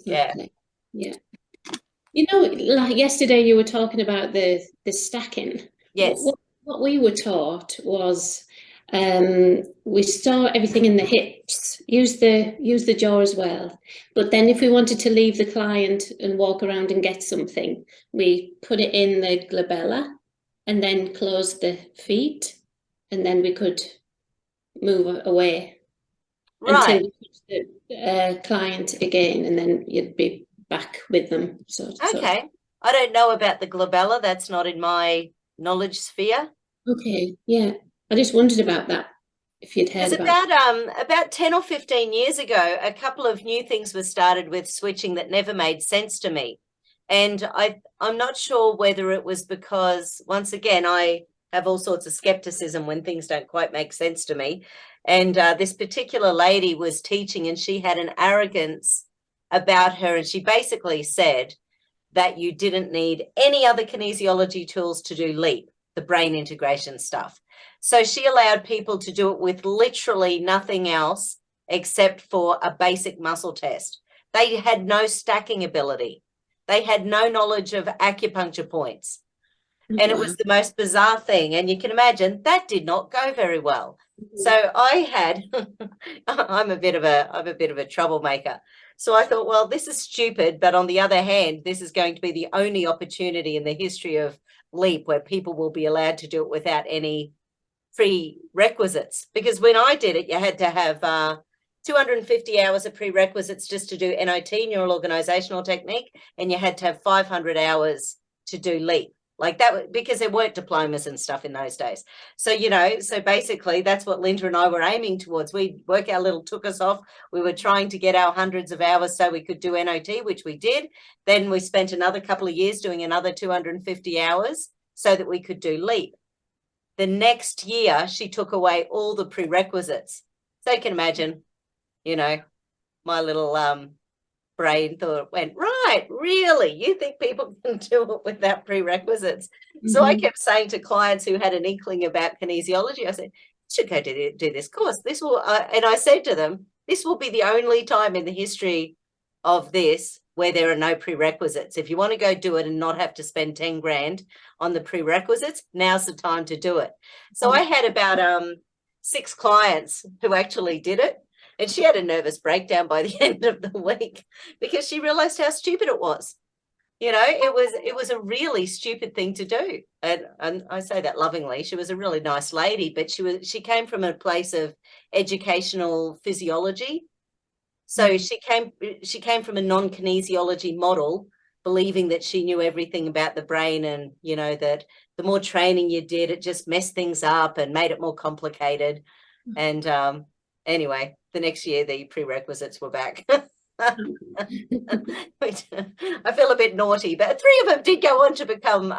exactly. Yeah. You know, like yesterday you were talking about the stacking. Yes. What we were taught was we store everything in the hips, use the jaw as well. But then if we wanted to leave the client and walk around and get something, we put it in the glabella and then close the feet, and then we could move away until Right. we touch the client again, and then you'd be back with them. Okay. I don't know about the glabella. That's not in my knowledge sphere. Okay, yeah. I just wondered about that, if you'd heard Because about about 10 or 15 years ago, a couple of new things were started with switching that never made sense to me. And I'm not sure whether it was because, once again, I have all sorts of skepticism when things don't quite make sense to me. And this particular lady was teaching, and she had an arrogance about her. And she basically said that you didn't need any other kinesiology tools to do LEAP, the brain integration stuff. So she allowed people to do it with literally nothing else except for a basic muscle test. They had no stacking ability. They had no knowledge of acupuncture points. And it was the most bizarre thing. And you can imagine that did not go very well. So I had, I'm a bit of a troublemaker. So I thought, well, this is stupid. But on the other hand, this is going to be the only opportunity in the history of LEAP where people will be allowed to do it without any prerequisites. Because when I did it, you had to have 250 hours of prerequisites just to do NOT, neural organizational technique, and you had to have 500 hours to do LEAP. Like that, because there weren't diplomas and stuff in those days. So, you know, so basically that's what Linda and I were aiming towards. We'd work our little took us off. We were trying to get our hundreds of hours so we could do NOT, which we did. Then we spent another couple of years doing another 250 hours so that we could do LEAP. The next year, she took away all the prerequisites. So you can imagine, you know, my little brain thought went, right, really? You think people can do it without prerequisites? So I kept saying to clients who had an inkling about kinesiology, I said, you should go do this course. This will, and I said to them, this will be the only time in the history of this where there are no prerequisites. If you want to go do it and not have to spend 10 grand on the prerequisites, now's the time to do it. So I had about 6 clients who actually did it. And she had a nervous breakdown by the end of the week because she realized how stupid it was. You know, it was a really stupid thing to do. And I say that lovingly. She was a really nice lady, but she came from a place of educational physiology. So she came from a non-kinesiology model, believing that she knew everything about the brain, and, you know, that the more training you did, it just messed things up and made it more complicated. And anyway, the next year the prerequisites were back. I feel a bit naughty, but 3 of them did go on to become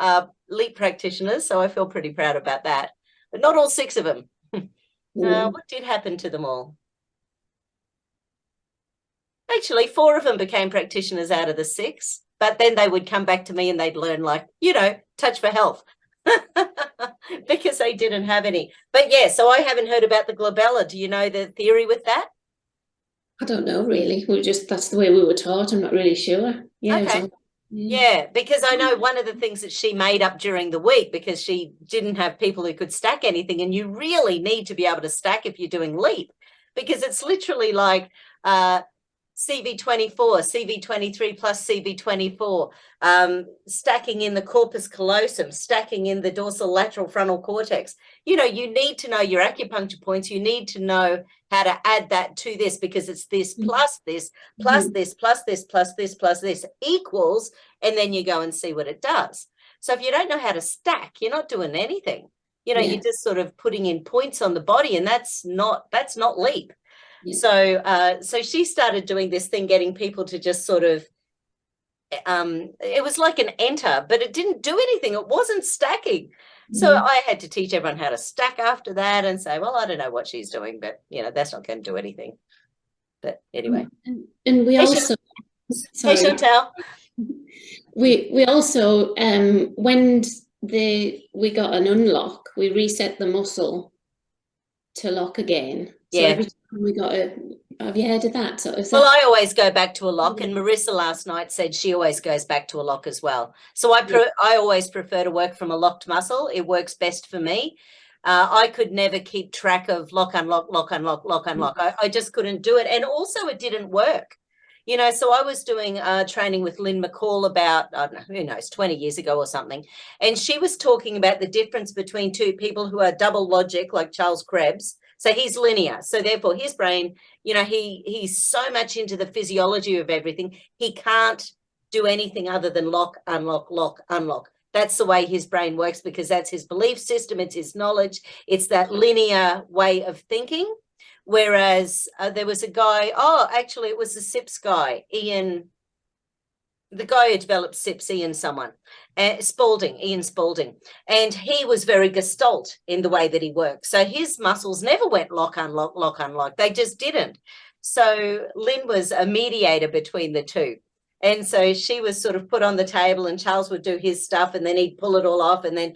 LEAP practitioners, so I feel pretty proud about that. But not all 6 of them. What did happen to them all? Actually, 4 of them became practitioners out of the 6, but then they would come back to me and they'd learn, like, you know, touch for health. Because they didn't have any. But yeah, so I haven't heard about the glabella. Do you know the theory with that? I don't know, really. That's the way we were taught. I'm not really sure. Yeah. Okay. Yeah, because I know one of the things that she made up during the week, because she didn't have people who could stack anything, and you really need to be able to stack if you're doing LEAP, because it's literally like CV24, CV23 plus CV24, stacking in the corpus callosum, stacking in the dorsal lateral frontal cortex. You know, you need to know your acupuncture points. You need to know how to add that to this, because it's this plus this, plus this, plus this, plus this, plus this equals, and then you go and see what it does. So if you don't know how to stack, you're not doing anything. You know, you're just sort of putting in points on the body, and that's not LEAP. So she started doing this thing, getting people to just sort of, it was like an enter, but it didn't do anything. It wasn't stacking. So I had to teach everyone how to stack after that, and say, well, I don't know what she's doing, but, you know, that's not going to do anything. But anyway. And we also, hey, Chantal. We also, when we got an unlock, we reset the muscle to lock again. So every time we got Have you heard of that? So is Well, that? I always go back to a lock, and Marissa last night said she always goes back to a lock as well. So I always prefer to work from a locked muscle. It works best for me. I could never keep track of lock, unlock, lock, unlock, lock, unlock. I just couldn't do it. And also it didn't work. You know, so I was doing training with Lynn McCall about, I don't know, who knows, 20 years ago or something. And she was talking about the difference between two people who are double logic, like Charles Krebs. So he's linear. So therefore his brain, you know, he's so much into the physiology of everything. He can't do anything other than lock, unlock, lock, unlock. That's the way his brain works, because that's his belief system. It's his knowledge. It's that linear way of thinking. Whereas there was a guy, actually it was the SIPS guy, Ian, the guy who developed SIPS, Ian Spalding. And he was very gestalt in the way that he worked. So his muscles never went lock, unlock, lock, unlock. They just didn't. So Lynn was a mediator between the two. And so she was sort of put on the table, and Charles would do his stuff, and then he'd pull it all off, and then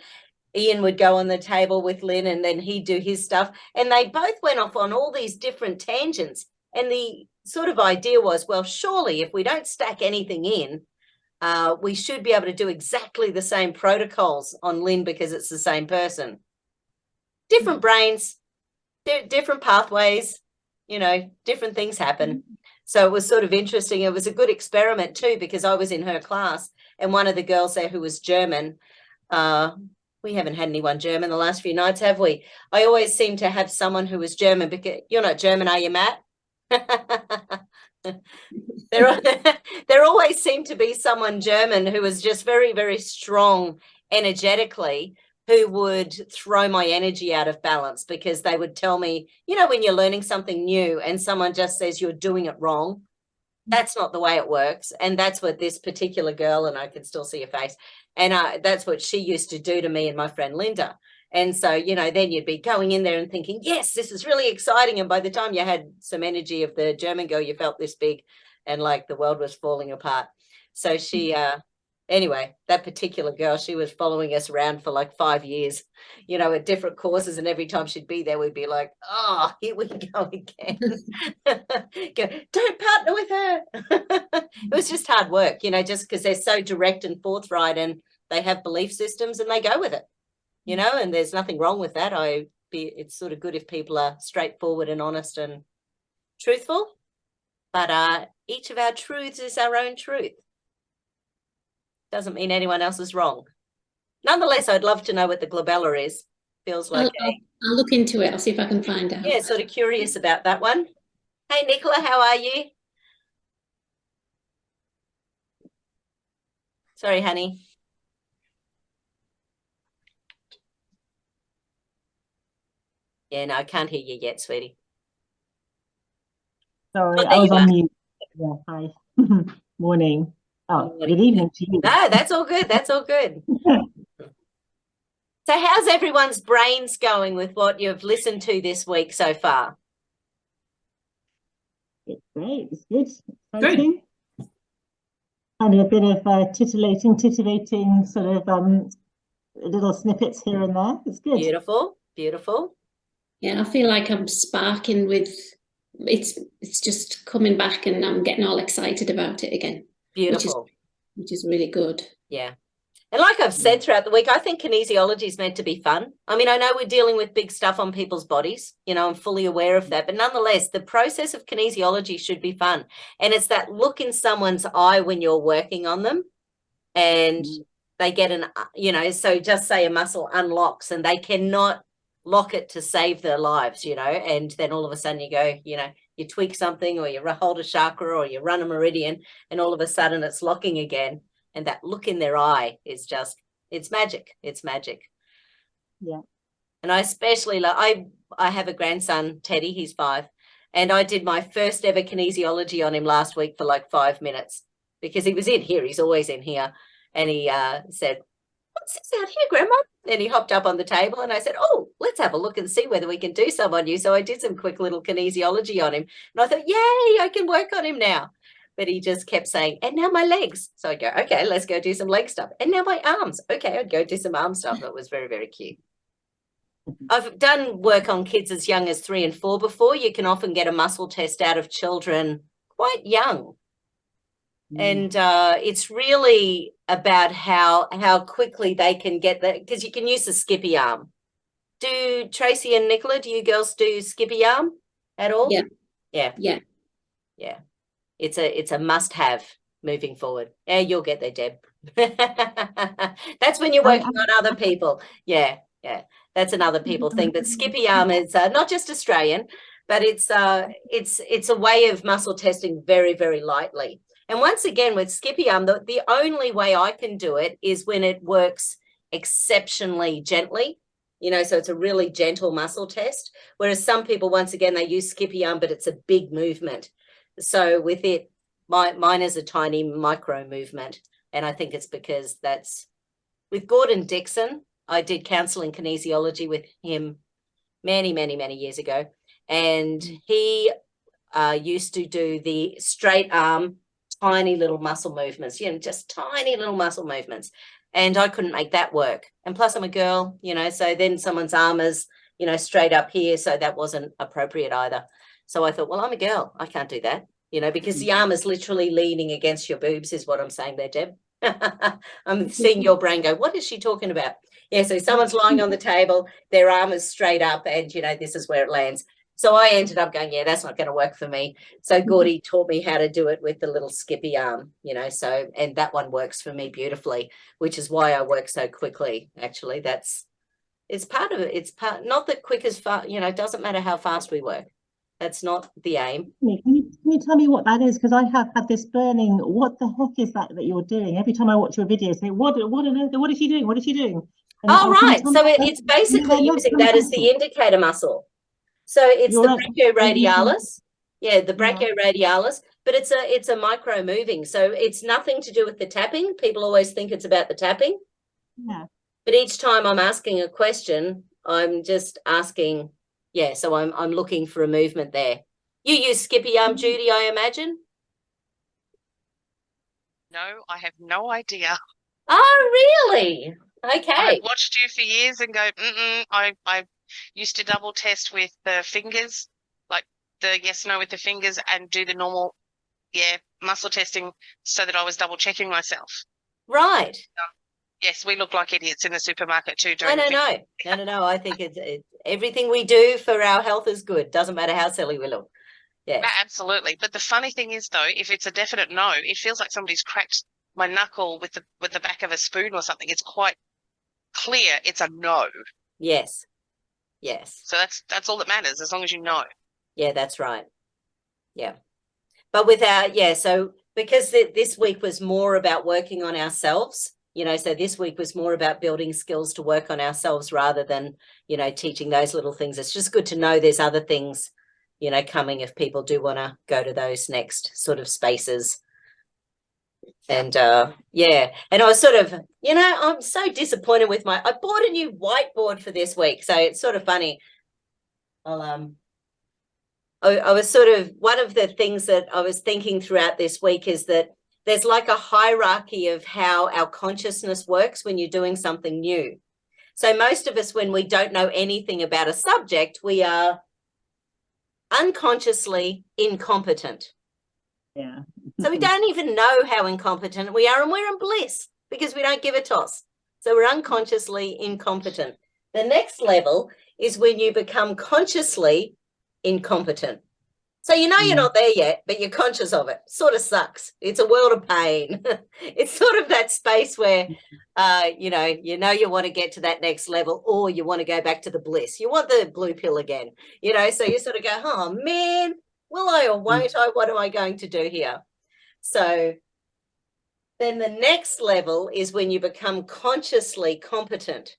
Ian would go on the table with Lynn, and then he'd do his stuff. And they both went off on all these different tangents. And the sort of idea was, well, surely if we don't stack anything in, we should be able to do exactly the same protocols on Lynn, because it's the same person. Different brains, different pathways, you know, different things happen. So it was sort of interesting. It was a good experiment too, because I was in her class, and one of the girls there who was German, we haven't had anyone German the last few nights, have we? I always seem to have someone who is German, because you're not German, are you, Matt? there always seemed to be someone German who was just very, very strong energetically, who would throw my energy out of balance, because they would tell me, you know, when you're learning something new and someone just says you're doing it wrong, that's not the way it works. And that's what this particular girl, and I can still see her face, and that's what she used to do to me and my friend Linda. And so, you know, then you'd be going in there and thinking, yes, this is really exciting. And by the time you had some energy of the German girl, you felt this big and like the world was falling apart. So she, anyway, that particular girl, she was following us around for like 5 years, you know, at different courses. And every time she'd be there, we'd be like, oh, here we go again. Don't partner with her. It was just hard work, you know, just because they're so direct and forthright, and they have belief systems and they go with it, you know, and there's nothing wrong with that. It's sort of good if people are straightforward and honest and truthful, but each of our truths is our own truth. Doesn't mean anyone else is wrong. Nonetheless, I'd love to know what the glabella is. Feels like I'll look into it. I'll see if I can find out. Yeah, sort of curious about that one. Hey, Nicola, how are you? Sorry, honey. Yeah, no, I can't hear you yet, sweetie. Sorry, I was on mute. Yeah, hi. Morning. Oh, good evening to you. No, that's all good. That's all good. So how's everyone's brains going with what you've listened to this week so far? It's great. It's good. Exciting. And a bit of titivating sort of little snippets here and there. It's good. Beautiful, beautiful. Yeah, I feel like I'm sparking with it's just coming back, and I'm getting all excited about it again. Beautiful. Which is really good. Yeah. And like I've said throughout the week, I think kinesiology is meant to be fun. I mean, I know we're dealing with big stuff on people's bodies, you know, I'm fully aware of that. But nonetheless, the process of kinesiology should be fun. And it's that look in someone's eye when you're working on them, and they get you know, so just say a muscle unlocks and they cannot lock it to save their lives, you know, and then all of a sudden you go, you know, you tweak something, or you hold a chakra, or you run a meridian, and all of a sudden it's locking again. And that look in their eye is just, it's magic. It's magic. Yeah. And I especially I have a grandson, Teddy, he's 5. And I did my first ever kinesiology on him last week for like 5 minutes, because he was in here. He's always in here. And he said, what's this out here, Grandma? And he hopped up on the table, and I said, oh, let's have a look and see whether we can do some on you. So I did some quick little kinesiology on him. And I thought, yay, I can work on him now. But he just kept saying, and now my legs. So I'd go, okay, let's go do some leg stuff. And now my arms. Okay, I'd go do some arm stuff. It was very, very cute. I've done work on kids as young as 3 and 4 before. You can often get a muscle test out of children quite young. And it's really about how quickly they can get that, because you can use the skippy arm. Do Tracy and Nicola, do you girls do skippy arm at all? Yeah. It's a must-have moving forward. Yeah, you'll get there, Deb. That's when you're working on other people. Yeah. That's another people thing. But skippy arm is not just Australian, but it's a way of muscle testing very, very lightly. And once again, with skippy arm, the only way I can do it is when it works exceptionally gently. So it's a really gentle muscle test. Whereas some people, once again, they use skippy arm, but it's a big movement. So with it, mine is a tiny micro movement. And I think it's because that's with Gordon Dixon. I did counseling kinesiology with him many, many, many years ago. And he used to do the straight arm, tiny little muscle movements, just tiny little muscle movements. And I couldn't make that work. And plus I'm a girl, so then someone's arm is, straight up here. So that wasn't appropriate either. So I thought, well, I'm a girl. I can't do that, because the arm is literally leaning against your boobs is what I'm saying there, Deb. I'm seeing your brain go, what is she talking about? Yeah, so someone's lying on the table, their arm is straight up and, this is where it lands. So I ended up going, yeah, that's not going to work for me. So Gordy taught me how to do it with the little skippy arm, and that one works for me beautifully, which is why I work so quickly. Actually, it's part of it. It's not the quick as far, it doesn't matter how fast we work. That's not the aim. Can you tell me what that is? Because I have had this burning, what the heck is that you're doing? Every time I watch your video, say, what is she doing? What is she doing? And right. So it's basically using that as the indicator muscle. So it's the brachioradialis. Yeah, the brachioradialis, but it's a micro moving. So it's nothing to do with the tapping. People always think it's about the tapping. Yeah. But each time I'm asking a question, I'm just asking, so I'm looking for a movement there. You use skippy arm, Judy, I imagine? No, I have no idea. Oh, really? Okay. I've watched you for years and go, I used to double test with the fingers, like the yes, no with the fingers, and do the normal, muscle testing so that I was double checking myself. Right. Yes, we look like idiots in the supermarket too. No. I think it's everything we do for our health is good. Doesn't matter how silly we look. Yeah. Absolutely. But the funny thing is, though, if it's a definite no, it feels like somebody's cracked my knuckle with the back of a spoon or something. It's quite clear it's a no. Yes. So that's all that matters, as long as you know. Yeah, that's right. Yeah. But so because this week was more about working on ourselves, so this week was more about building skills to work on ourselves rather than, teaching those little things. It's just good to know there's other things, coming if people do want to go to those next sort of spaces. And and I was sort of, I'm so disappointed with I bought a new whiteboard for this week. So it's sort of funny. I was sort of, one of the things that I was thinking throughout this week is that there's like a hierarchy of how our consciousness works when you're doing something new. So most of us, when we don't know anything about a subject, we are unconsciously incompetent. Yeah. So we don't even know how incompetent we are, and we're in bliss because we don't give a toss. So we're unconsciously incompetent. The next level is when you become consciously incompetent. So you're not there yet, but you're conscious of it. Sort of sucks. It's a world of pain. It's sort of that space where, you want to get to that next level, or you want to go back to the bliss. You want the blue pill again, so you sort of go, oh man, will I or won't I? What am I going to do here? So then the next level is when you become consciously competent.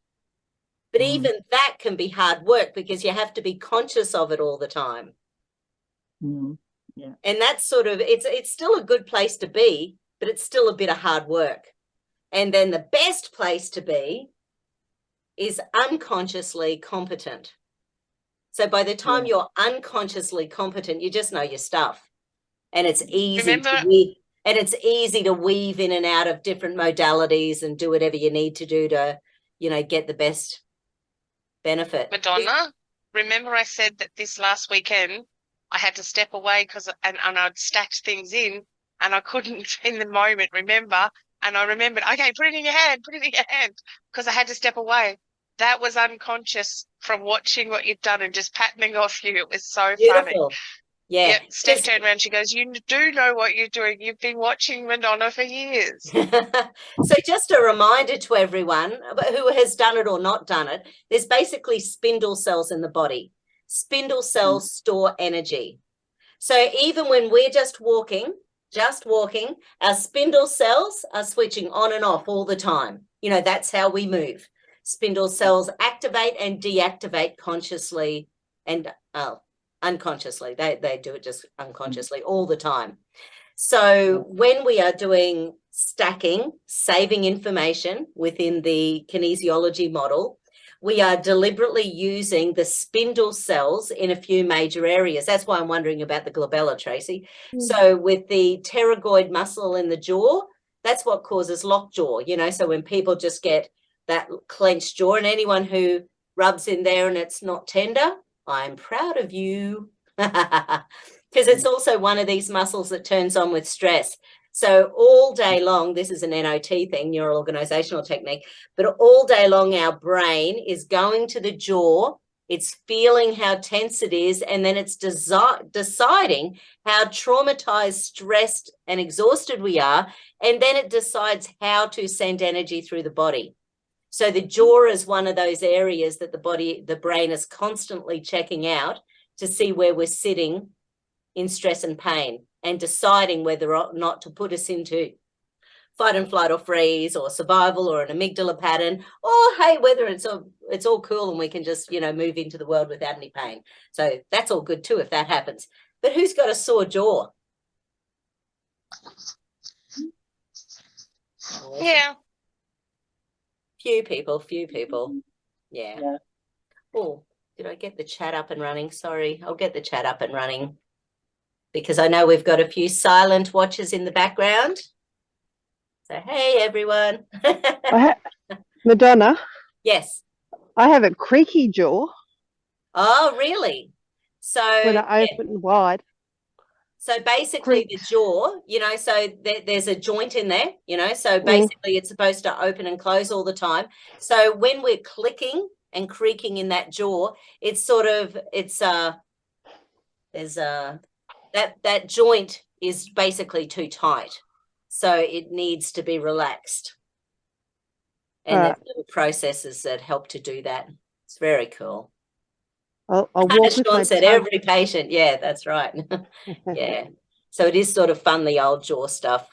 But even that can be hard work because you have to be conscious of it all the time. Yeah. And that's sort of, it's still a good place to be, but it's still a bit of hard work. And then the best place to be is unconsciously competent. So by the time you're unconsciously competent, you just know your stuff. And it's easy to weave in and out of different modalities and do whatever you need to do to, get the best benefit. Madonna, remember I said that this last weekend I had to step away and I'd stacked things in and I couldn't in the moment remember. And I remembered, okay, put it in your hand, because I had to step away. That was unconscious from watching what you'd done and just patterning off you. It was so funny. Yeah. Steph turned around, she goes, you do know what you're doing. You've been watching Madonna for years. So just a reminder to everyone who has done it or not done it, there's basically spindle cells in the body. Spindle cells store energy. So even when we're just walking, our spindle cells are switching on and off all the time. You know, that's how we move. Spindle cells activate and deactivate consciously and unconsciously. They do it just unconsciously all the time. So when we are doing stacking, saving information within the kinesiology model, we are deliberately using the spindle cells in a few major areas. That's why I'm wondering about the glabella, Tracy. So with the pterygoid muscle in the jaw, that's what causes lockjaw, you know, so when people just get that clenched jaw, and anyone who rubs in there and it's not tender, I'm proud of you. Because it's also one of these muscles that turns on with stress. So all day long, this is an NOT thing, neural organizational technique, but all day long our brain is going to the jaw, it's feeling how tense it is, and then it's deciding how traumatized, stressed, and exhausted we are, and then it decides how to send energy through the body. So the jaw is one of those areas that the brain is constantly checking out to see where we're sitting in stress and pain, and deciding whether or not to put us into fight and flight or freeze or survival or an amygdala pattern, or hey, whether it's all cool and we can just, you know, move into the world without any pain. So that's all good too if that happens. But who's got a sore jaw? Yeah. Few people. Yeah. Oh, did I get the chat up and running? Sorry, I'll get the chat up and running, because I know we've got a few silent watchers in the background. So, hey, everyone. Madonna? Yes. I have a creaky jaw. Oh, really? So when I open wide. So basically the jaw, you know, so there's a joint in there, you know, so basically it's supposed to open and close all the time. So when we're clicking and creaking in that jaw, it's sort of, that joint is basically too tight. So it needs to be relaxed. And there's little processes that help to do that. It's very cool. I'll walk with Sean said every patient. Yeah, that's right. Yeah. So it is sort of fun, the old jaw stuff.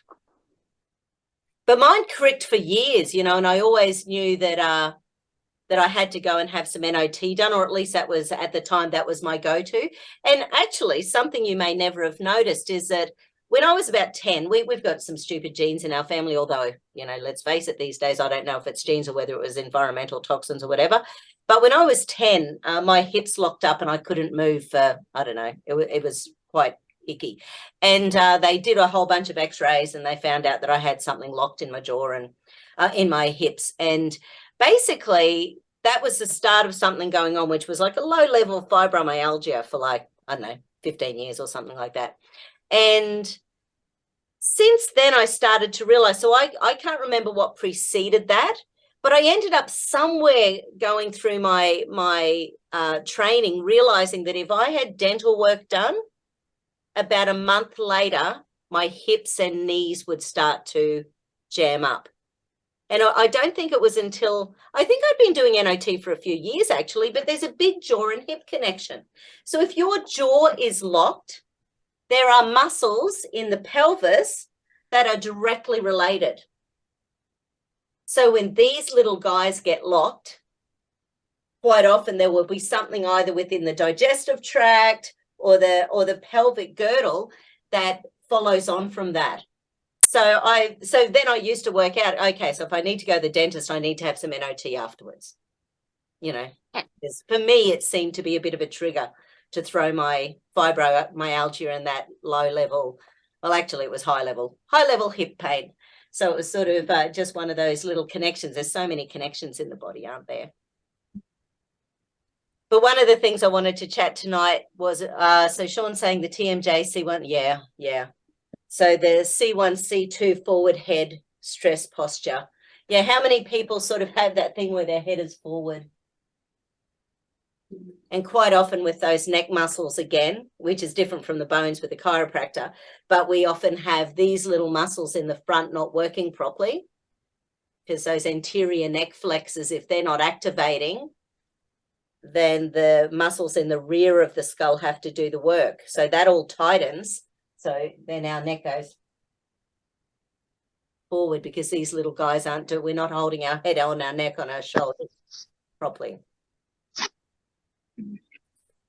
But mine cricked for years, you know, and I always knew that I had to go and have some NOT done, or at least that was at the time, that was my go-to. And actually something you may never have noticed is that when I was about 10, we've got some stupid genes in our family, although, you know, let's face it, these days, I don't know if it's genes or whether it was environmental toxins or whatever. But when I was 10, my hips locked up and I couldn't move for, I don't know, it was quite icky. And they did a whole bunch of x-rays and they found out that I had something locked in my jaw and in my hips. And basically that was the start of something going on, which was like a low-level fibromyalgia for like, I don't know, 15 years or something like that. And since then I started to realize, so I can't remember what preceded that, but I ended up somewhere going through my training, realizing that if I had dental work done, about a month later, my hips and knees would start to jam up. And I don't think it was until, I think I'd been doing NOT for a few years actually, but there's a big jaw and hip connection. So if your jaw is locked, there are muscles in the pelvis that are directly related. So when these little guys get locked, quite often there will be something either within the digestive tract or the pelvic girdle that follows on from that. So then I used to work out, okay, so if I need to go to the dentist, I need to have some NOT afterwards. You know, because for me, it seemed to be a bit of a trigger to throw my fibromyalgia and that low level, well, actually it was high level hip pain. So it was sort of just one of those little connections. There's so many connections in the body, aren't there? But one of the things I wanted to chat tonight was, so Sean's saying the TMJ C1, yeah. So the C1, C2 forward head stress posture. Yeah, how many people sort of have that thing where their head is forward? And quite often with those neck muscles again, which is different from the bones with the chiropractor, but we often have these little muscles in the front not working properly because those anterior neck flexors, if they're not activating, then the muscles in the rear of the skull have to do the work. So that all tightens. So then our neck goes forward because these little guys we're not holding our head on our neck on our shoulders properly.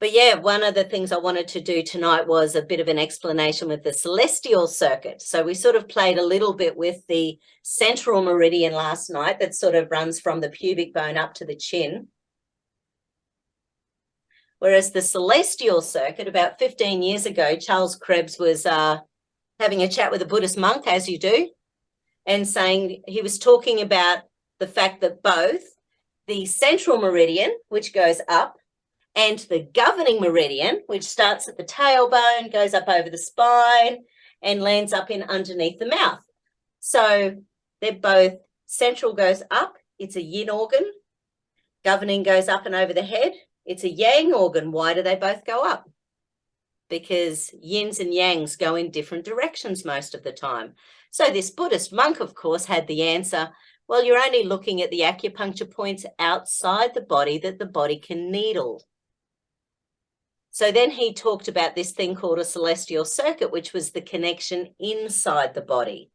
But yeah, one of the things I wanted to do tonight was a bit of an explanation with the celestial circuit. So we sort of played a little bit with the central meridian last night that sort of runs from the pubic bone up to the chin. Whereas the celestial circuit, about 15 years ago, Charles Krebs was having a chat with a Buddhist monk, as you do, and saying he was talking about the fact that both the central meridian, which goes up, and the governing meridian, which starts at the tailbone, goes up over the spine, and lands up in underneath the mouth. So they're both, central goes up, it's a yin organ. Governing goes up and over the head, it's a yang organ. Why do they both go up? Because yins and yangs go in different directions most of the time. So this Buddhist monk, of course, had the answer, well, you're only looking at the acupuncture points outside the body that the body can needle. So then he talked about this thing called a celestial circuit, which was the connection inside the body.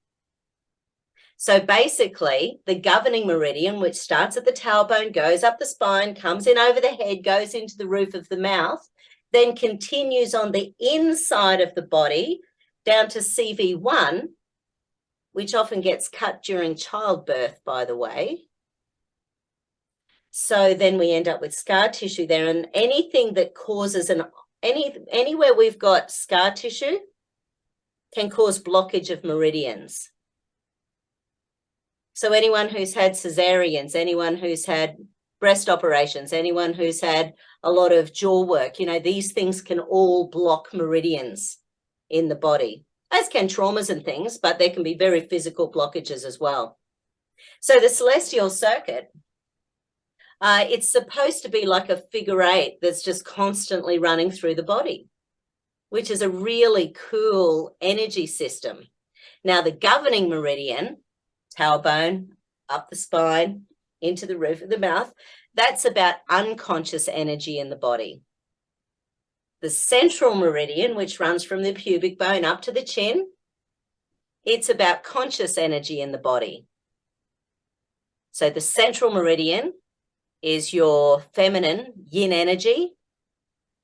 So basically, the governing meridian, which starts at the tailbone, goes up the spine, comes in over the head, goes into the roof of the mouth, then continues on the inside of the body down to CV1, which often gets cut during childbirth, by the way. So then we end up with scar tissue there, and anything that causes anywhere we've got scar tissue can cause blockage of meridians. So anyone who's had cesareans, anyone who's had breast operations, anyone who's had a lot of jaw work, these things can all block meridians in the body, as can traumas and things, but there can be very physical blockages as well. So the celestial circuit, it's supposed to be like a figure 8 that's just constantly running through the body, which is a really cool energy system. Now, the governing meridian, tailbone, up the spine, into the roof of the mouth, that's about unconscious energy in the body. The central meridian, which runs from the pubic bone up to the chin, it's about conscious energy in the body. So the central meridian is your feminine yin energy.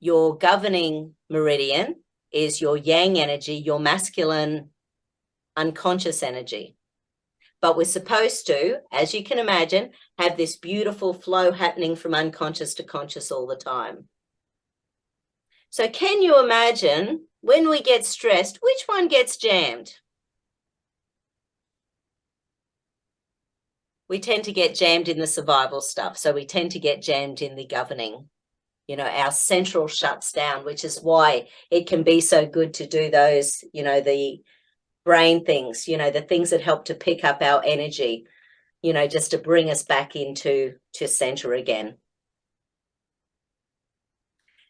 Your governing meridian is your yang energy, your masculine unconscious energy. But we're supposed to, as you can imagine, have this beautiful flow happening from unconscious to conscious all the time. So can you imagine when we get stressed, which one gets jammed? We tend to get jammed in the survival stuff. So we tend to get jammed in the governing. Our central shuts down, which is why it can be so good to do those, the brain things, the things that help to pick up our energy, just to bring us back into center again.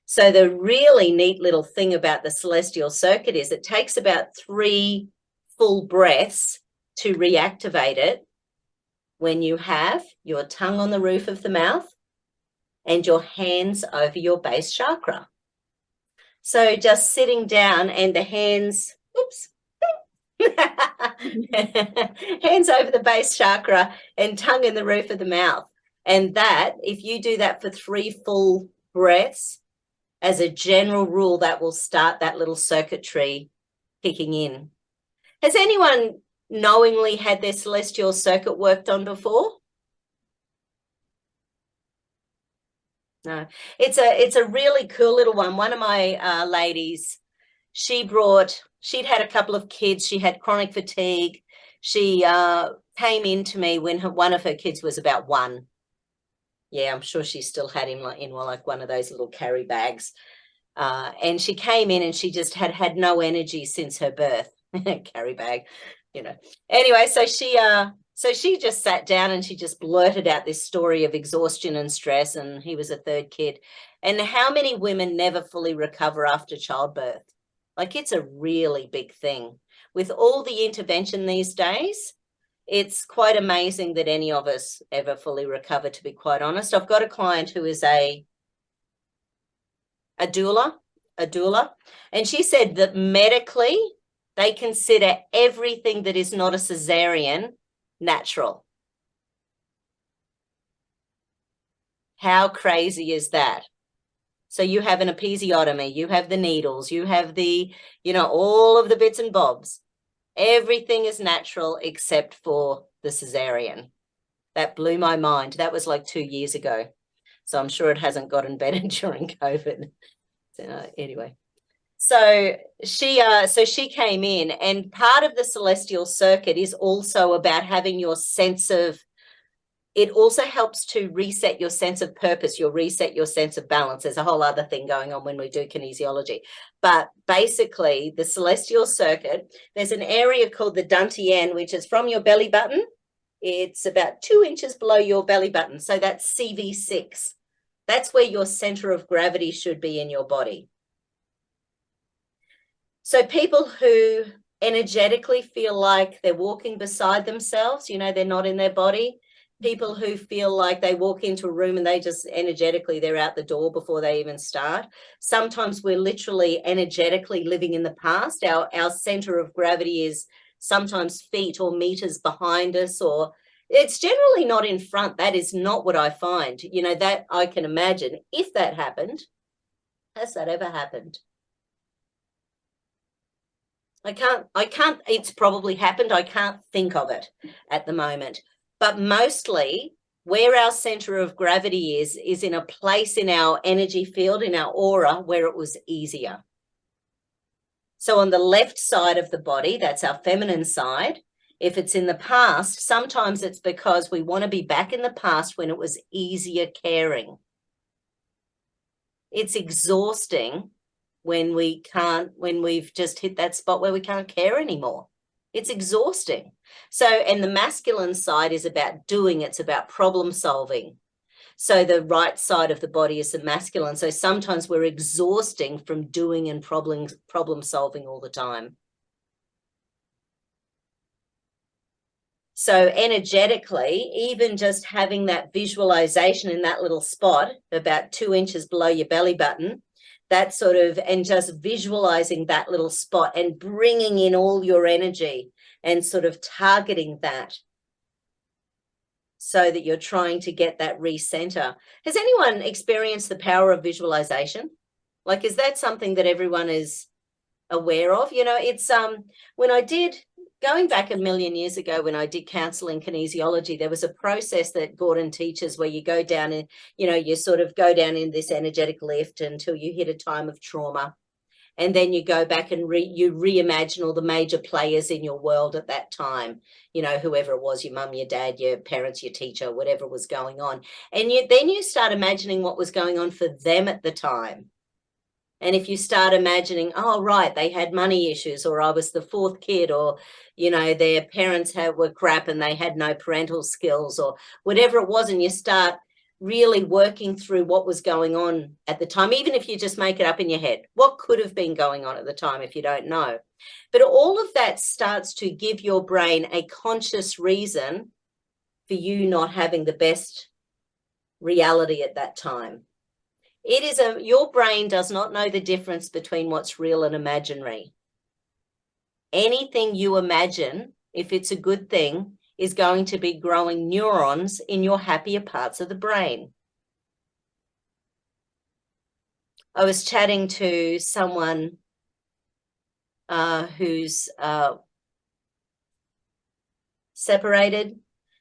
So the really neat little thing about the celestial circuit is it takes about 3 full breaths to reactivate it when you have your tongue on the roof of the mouth and your hands over your base chakra. So just sitting down and the hands, hands over the base chakra and tongue in the roof of the mouth. And that, if you do that for 3 full breaths, as a general rule, that will start that little circuitry kicking in. Has anyone knowingly had their celestial circuit worked on before? No, it's a really cool little one. One of my ladies, she'd had a couple of kids. She had chronic fatigue. She came into me when one of her kids was about 1. Yeah, I'm sure she still had him in one of those little carry bags. And she came in and she just had no energy since her birth. Carry bag, you know. Anyway, so she just sat down and she just blurted out this story of exhaustion and stress, and he was a third kid. And how many women never fully recover after childbirth? Like, it's a really big thing. With all the intervention these days, it's quite amazing that any of us ever fully recover, to be quite honest. I've got a client who is a doula, and she said that medically they consider everything that is not a cesarean natural. How crazy is that? So you have an episiotomy, you have the needles, you have the, all of the bits and bobs. Everything is natural except for the cesarean. That blew my mind. That was like 2 years ago. So I'm sure it hasn't gotten better during COVID. So, anyway. So she came in, and part of the celestial circuit is also about having your sense of, it also helps to reset your sense of purpose, reset your sense of balance. There's a whole other thing going on when we do kinesiology. But basically, the celestial circuit, there's an area called the Dantian, which is from your belly button. It's about 2 inches below your belly button. So that's CV6. That's where your center of gravity should be in your body. So people who energetically feel like they're walking beside themselves, they're not in their body. People who feel like they walk into a room and they just energetically, they're out the door before they even start. Sometimes we're literally energetically living in the past. Our center of gravity is sometimes feet or meters behind us, or it's generally not in front. That is not what I find. That I can imagine if that happened. Has that ever happened? I can't, it's probably happened. I can't think of it at the moment. But mostly where our center of gravity is in a place in our energy field, in our aura, where it was easier. So on the left side of the body, that's our feminine side. If it's in the past, sometimes it's because we want to be back in the past when it was easier caring. It's exhausting when we've just hit that spot where we can't care anymore. It's exhausting. So, and the masculine side is about doing, it's about problem solving. So the right side of the body is the masculine. So sometimes we're exhausting from doing and problem solving all the time. So energetically, even just having that visualization in that little spot, about 2 inches below your belly button, that sort of, and just visualizing that little spot and bringing in all your energy and sort of targeting that so that you're trying to get that recenter. Has anyone experienced the power of visualization? Like, is that something that everyone is aware of? It's when I did, going back a million years ago, when I did counseling kinesiology, there was a process that Gordon teaches where you go down and, you sort of go down in this energetic lift until you hit a time of trauma. And then you go back and you reimagine all the major players in your world at that time, whoever it was, your mum, your dad, your parents, your teacher, whatever was going on. And then you start imagining what was going on for them at the time. And if you start imagining, oh, right, they had money issues, or I was the fourth kid, or, their parents were crap and they had no parental skills, or whatever it was, and you start really working through what was going on at the time, even if you just make it up in your head, what could have been going on at the time if you don't know. But all of that starts to give your brain a conscious reason for you not having the best reality at that time. Your brain does not know the difference between what's real and imaginary. Anything you imagine, if it's a good thing, is going to be growing neurons in your happier parts of the brain. I was chatting to someone who's separated.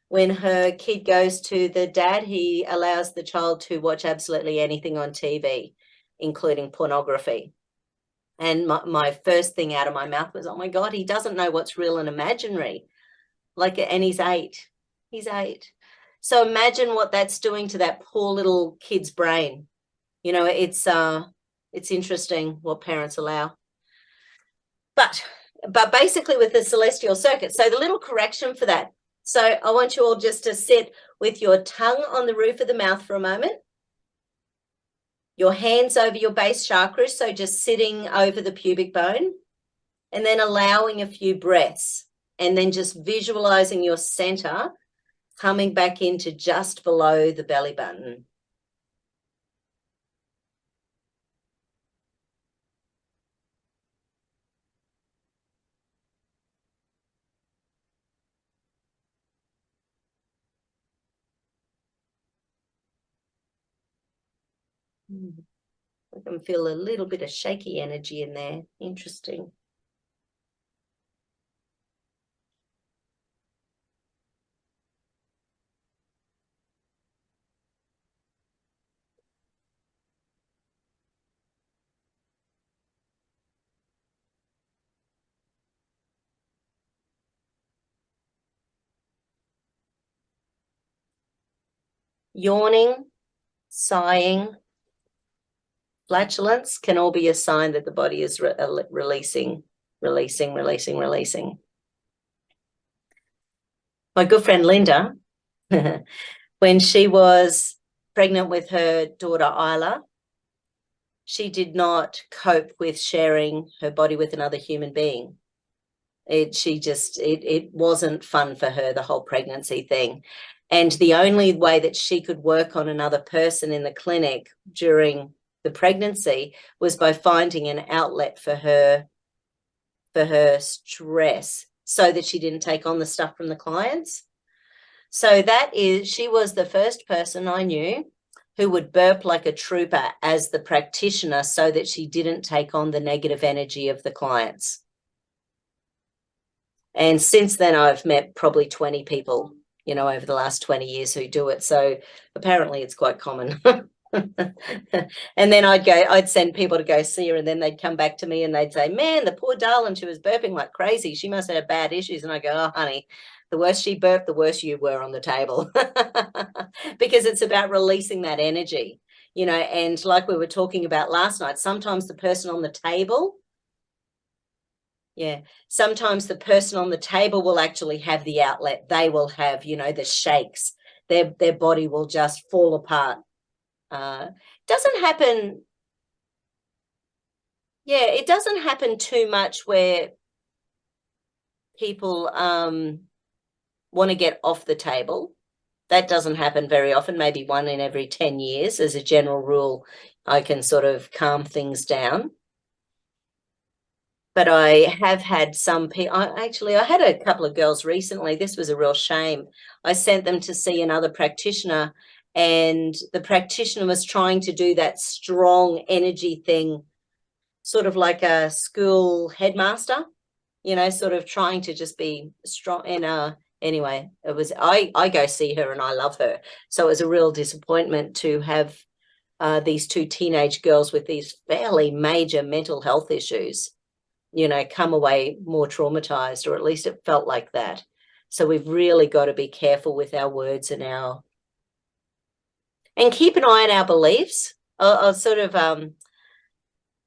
When her kid goes to the dad, he allows the child to watch absolutely anything on TV, including pornography. And my first thing out of my mouth was, oh my God, he doesn't know what's real and imaginary. And he's 8. He's 8. So imagine what that's doing to that poor little kid's brain. You know, it's interesting what parents allow. But basically with the celestial circuit, so the little correction for that. So I want you all just to sit with your tongue on the roof of the mouth for a moment. Your hands over your base chakras, so just sitting over the pubic bone, and then allowing a few breaths, and then just visualizing your center coming back into just below the belly button. I can feel a little bit of shaky energy in there. Interesting. Yawning, sighing, flatulence can all be a sign that the body is releasing. My good friend Linda, when she was pregnant with her daughter Isla, she did not cope with sharing her body with another human being. It wasn't fun for her, the whole pregnancy thing. And the only way that she could work on another person in the clinic during the pregnancy was by finding an outlet for her stress, so that she didn't take on the stuff from the clients. So she was the first person I knew who would burp like a trooper as the practitioner, so that she didn't take on the negative energy of the clients. And since then, I've met probably 20 people, you know, over the last 20 years who do it. So apparently it's quite common. And then I'd send people to go see her, and then they'd come back to me and they'd say, man, the poor darling, she was burping like crazy. She must have bad issues. And I go, oh, honey, the worse she burped, the worse you were on the table. Because it's about releasing that energy, you know. And like we were talking about last night, sometimes the person on the table, sometimes the person on the table will actually have the outlet. They will have, you know, the shakes. Their body will just fall apart. Doesn't happen. Yeah, it doesn't happen too much where people want to get off the table. That doesn't happen very often, maybe 1 in every 10 years. As a general rule, I can sort of calm things down. But I have had some people, I had a couple of girls recently. This was a real shame. I sent them to see another practitioner, and the practitioner was trying to do that strong energy thing, sort of like a school headmaster, you know, sort of trying to just be strong. And anyway, it was, I go see her and I love her. So it was a real disappointment to have these 2 teenage girls with these fairly major mental health issues, you know, come away more traumatized, or at least it felt like that. So we've really got to be careful with our words and keep an eye on our beliefs. I'll sort of,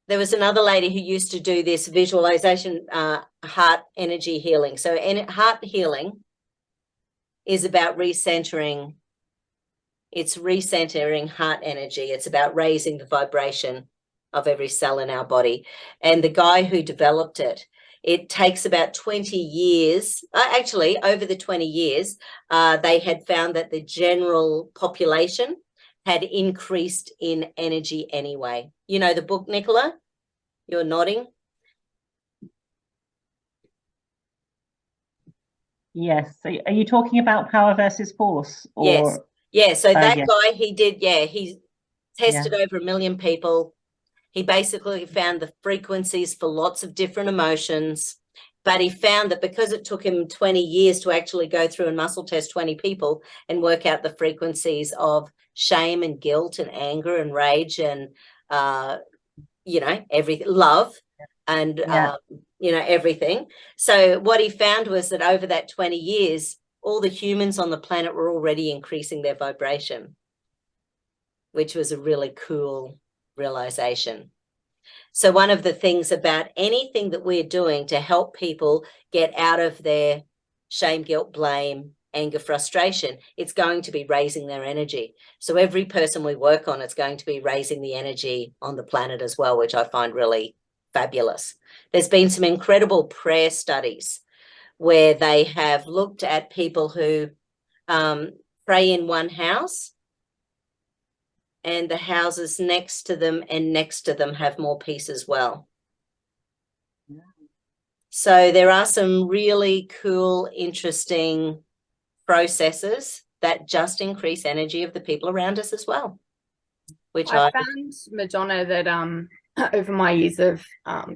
there was another lady who used to do this visualization, heart energy healing. So heart healing is about recentering. It's recentering heart energy. It's about raising the vibration of every cell in our body. And the guy who developed it, it takes about 20 years. Actually, over the 20 years, they had found that the general population had increased in energy anyway. You know the book, Nicola? You're nodding. Yes. So are you talking about power versus force? Or... Yes. Yeah. So that yes. guy, he tested over 1 million people. He basically found the frequencies for lots of different emotions, but he found that because it took him 20 years to actually go through and muscle test 20 people and work out the frequencies of shame and guilt and anger and rage and, you know, everything, love and, you know, everything. So what he found was that over that 20 years, all the humans on the planet were already increasing their vibration, which was a really cool realization. So one of the things about anything that we're doing to help people get out of their shame, guilt, blame, anger, frustration, it's going to be raising their energy. So every person we work on, it's going to be raising the energy on the planet as well, which I find really fabulous. There's been some incredible prayer studies where they have looked at people who pray in one house, and the houses next to them and next to them have more peace as well. So there are some really cool, interesting processes that just increase energy of the people around us as well. Which I found, Madonna, that over my years of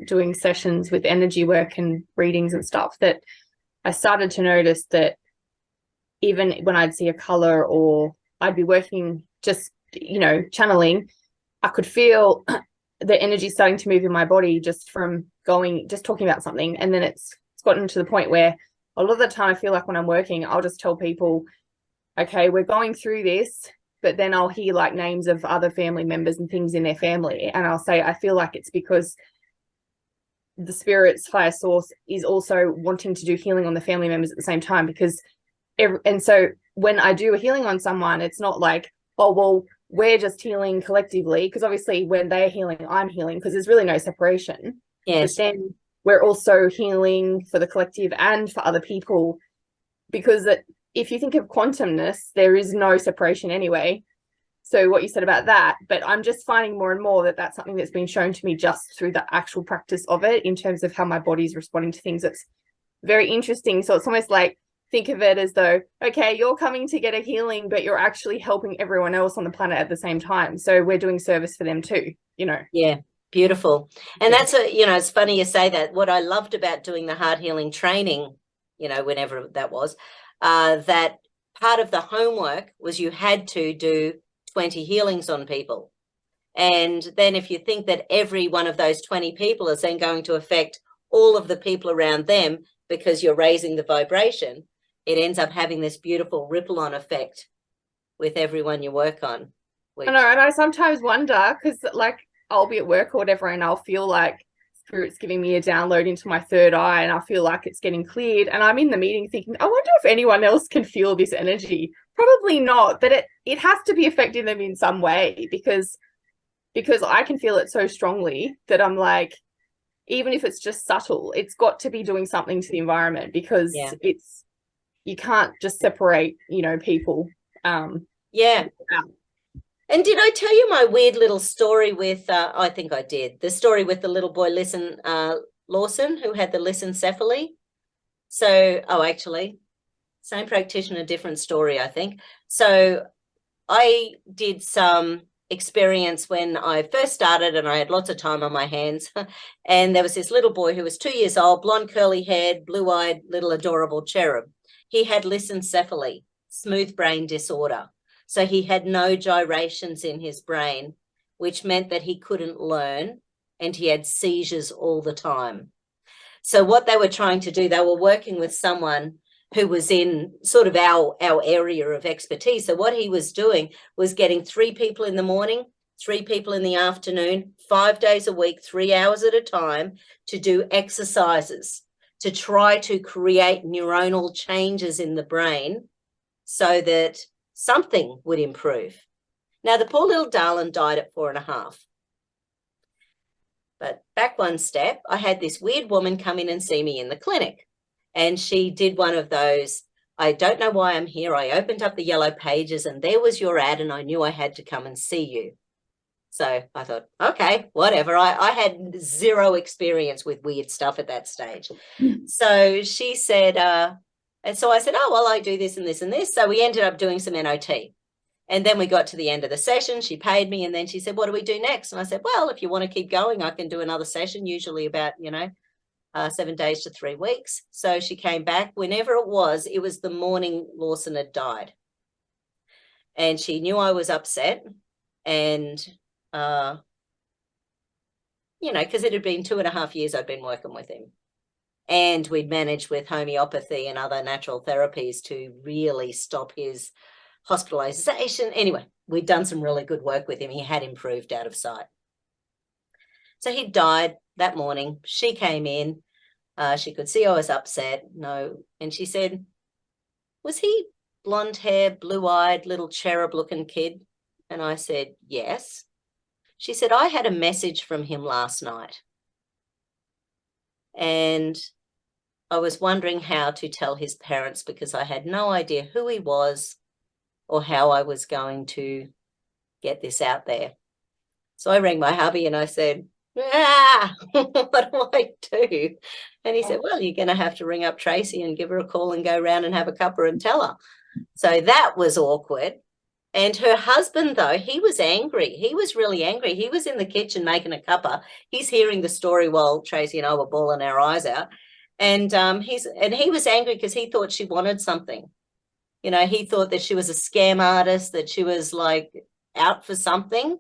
doing sessions with energy work and readings and stuff, that I started to notice that even when I'd see a color or I'd be working just, you know, channeling, I could feel the energy starting to move in my body just from just talking about something. And then it's gotten to the point where a lot of the time I feel like when I'm working, I'll just tell people, okay, we're going through this, but then I'll hear like names of other family members and things in their family. And I'll say, I feel like it's because the spirit's higher source is also wanting to do healing on the family members at the same time, because and so when I do a healing on someone, it's not like, oh, well, we're just healing collectively, because obviously when they're healing, I'm healing, because there's really no separation. Yes. But then we're also healing for the collective and for other people, because if you think of quantumness, there is no separation anyway. So what you said about that, but I'm just finding more and more that that's something that's been shown to me just through the actual practice of it, in terms of how my body's responding to things. It's very interesting. So it's almost like, think of it as though, okay, you're coming to get a healing, but you're actually helping everyone else on the planet at the same time. So we're doing service for them too, you know. Yeah, beautiful. And that's it's funny you say that. What I loved about doing the heart healing training, whenever that was, that part of the homework was you had to do 20 healings on people. And then if you think that every one of those 20 people is then going to affect all of the people around them because you're raising the vibration, it ends up having this beautiful ripple on effect with everyone you work on. I know, and I sometimes wonder, because like I'll be at work or whatever, and I'll feel like Spirit's giving me a download into my third eye, and I feel like it's getting cleared, and I'm in the meeting thinking, I wonder if anyone else can feel this energy. Probably not, but it has to be affecting them in some way, because I can feel it so strongly that I'm like, even if it's just subtle, it's got to be doing something to the environment, because you can't just separate, people. Yeah. And did I tell you my weird little story with, I think I did, the story with the little boy Lawson, who had the lissencephaly? So, actually, same practitioner, different story, I think. So I did some experience when I first started, and I had lots of time on my hands. And there was this little boy who was 2 years old, blonde curly haired, blue-eyed, little adorable cherub. He had lissencephaly, smooth brain disorder. So he had no gyrations in his brain, which meant that he couldn't learn, and he had seizures all the time. So what they were trying to do, they were working with someone who was in sort of our area of expertise. So what he was doing was getting 3 people in the morning, 3 people in the afternoon, 5 days a week, 3 hours at a time, to do exercises to try to create neuronal changes in the brain so that something would improve. Now, the poor little darling died at 4.5. But back one step, I had this weird woman come in and see me in the clinic. And she did one of those, I don't know why I'm here. I opened up the yellow pages and there was your ad, and I knew I had to come and see you. So I thought, okay, whatever. I had zero experience with weird stuff at that stage. So she said, and so I said, oh, well, I do this and this and this. So we ended up doing some NOT. And then we got to the end of the session. She paid me. And then she said, what do we do next? And I said, well, if you want to keep going, I can do another session, usually about, 7 days to 3 weeks. So she came back. Whenever it was the morning Lawson had died. And she knew I was upset. And, because it had been 2.5 years I'd been working with him. And we'd managed with homeopathy and other natural therapies to really stop his hospitalization. Anyway, we'd done some really good work with him. He had improved out of sight. So he died that morning. She came in. She could see I was upset. No. And she said, was he blonde hair, blue-eyed, little cherub-looking kid? And I said, yes. She said, I had a message from him last night. And I was wondering how to tell his parents because I had no idea who he was or how I was going to get this out there. So I rang my hubby and I said, what do I do? And he said, well, you're going to have to ring up Tracy and give her a call and go around and have a cuppa and tell her. So that was awkward. And her husband, though, he was angry. He was really angry. He was in the kitchen making a cuppa. He's hearing the story while Tracy and I were bawling our eyes out. And he was angry because he thought she wanted something. You know, he thought that she was a scam artist, that she was like out for something.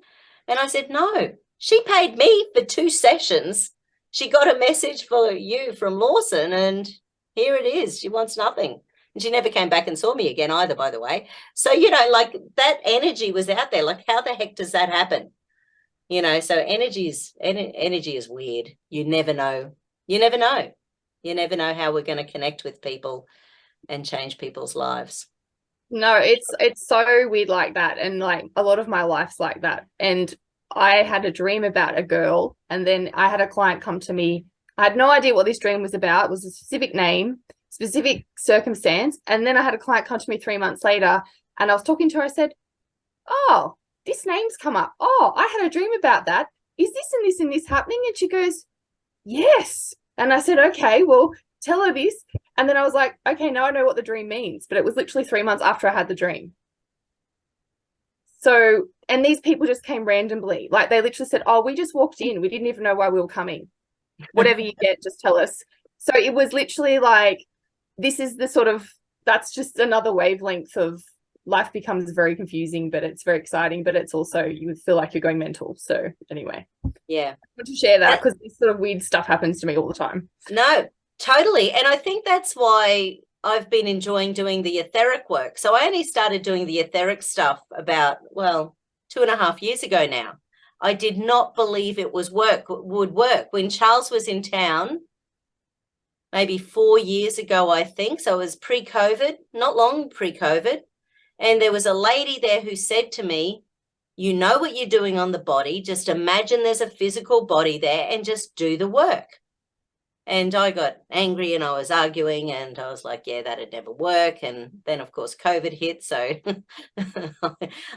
And I said, no, she paid me for 2 sessions. She got a message for you from Lawson, and here it is. She wants nothing. And she never came back and saw me again either, by the way. So, you know, like that energy was out there. Like, how the heck does that happen? You know, so energy is weird. You never know. You never know. You never know how we're going to connect with people and change people's lives. No, it's so weird like that. And like a lot of my life's like that. And I had a dream about a girl, and then I had a client come to me. I had no idea what this dream was about. It was a specific name, specific circumstance. And then I had a client come to me 3 months later, and I was talking to her. I said, oh, this name's come up. Oh, I had a dream about that. Is this and this and this happening? And she goes, yes. And I said, okay, well, tell her this. And then I was like, okay, now I know what the dream means. But it was literally 3 months after I had the dream. So, and these people just came randomly. Like they literally said, oh, we just walked in. We didn't even know why we were coming. Whatever you get, just tell us. So it was literally like, this is the sort of, that's just another wavelength of life becomes very confusing, but it's very exciting, but it's also, you would feel like you're going mental. So anyway. Yeah. I want to share that because this sort of weird stuff happens to me all the time. No, totally. And I think that's why I've been enjoying doing the etheric work. So I only started doing the etheric stuff about, well, 2.5 years ago now. I did not believe it would work. When Charles was in town, maybe 4 years ago, I think. So it was pre-COVID, not long pre-COVID. And there was a lady there who said to me, you know what you're doing on the body. Just imagine there's a physical body there and just do the work. And I got angry and I was arguing and I was like, yeah, that'd never work. And then, of course, COVID hit. So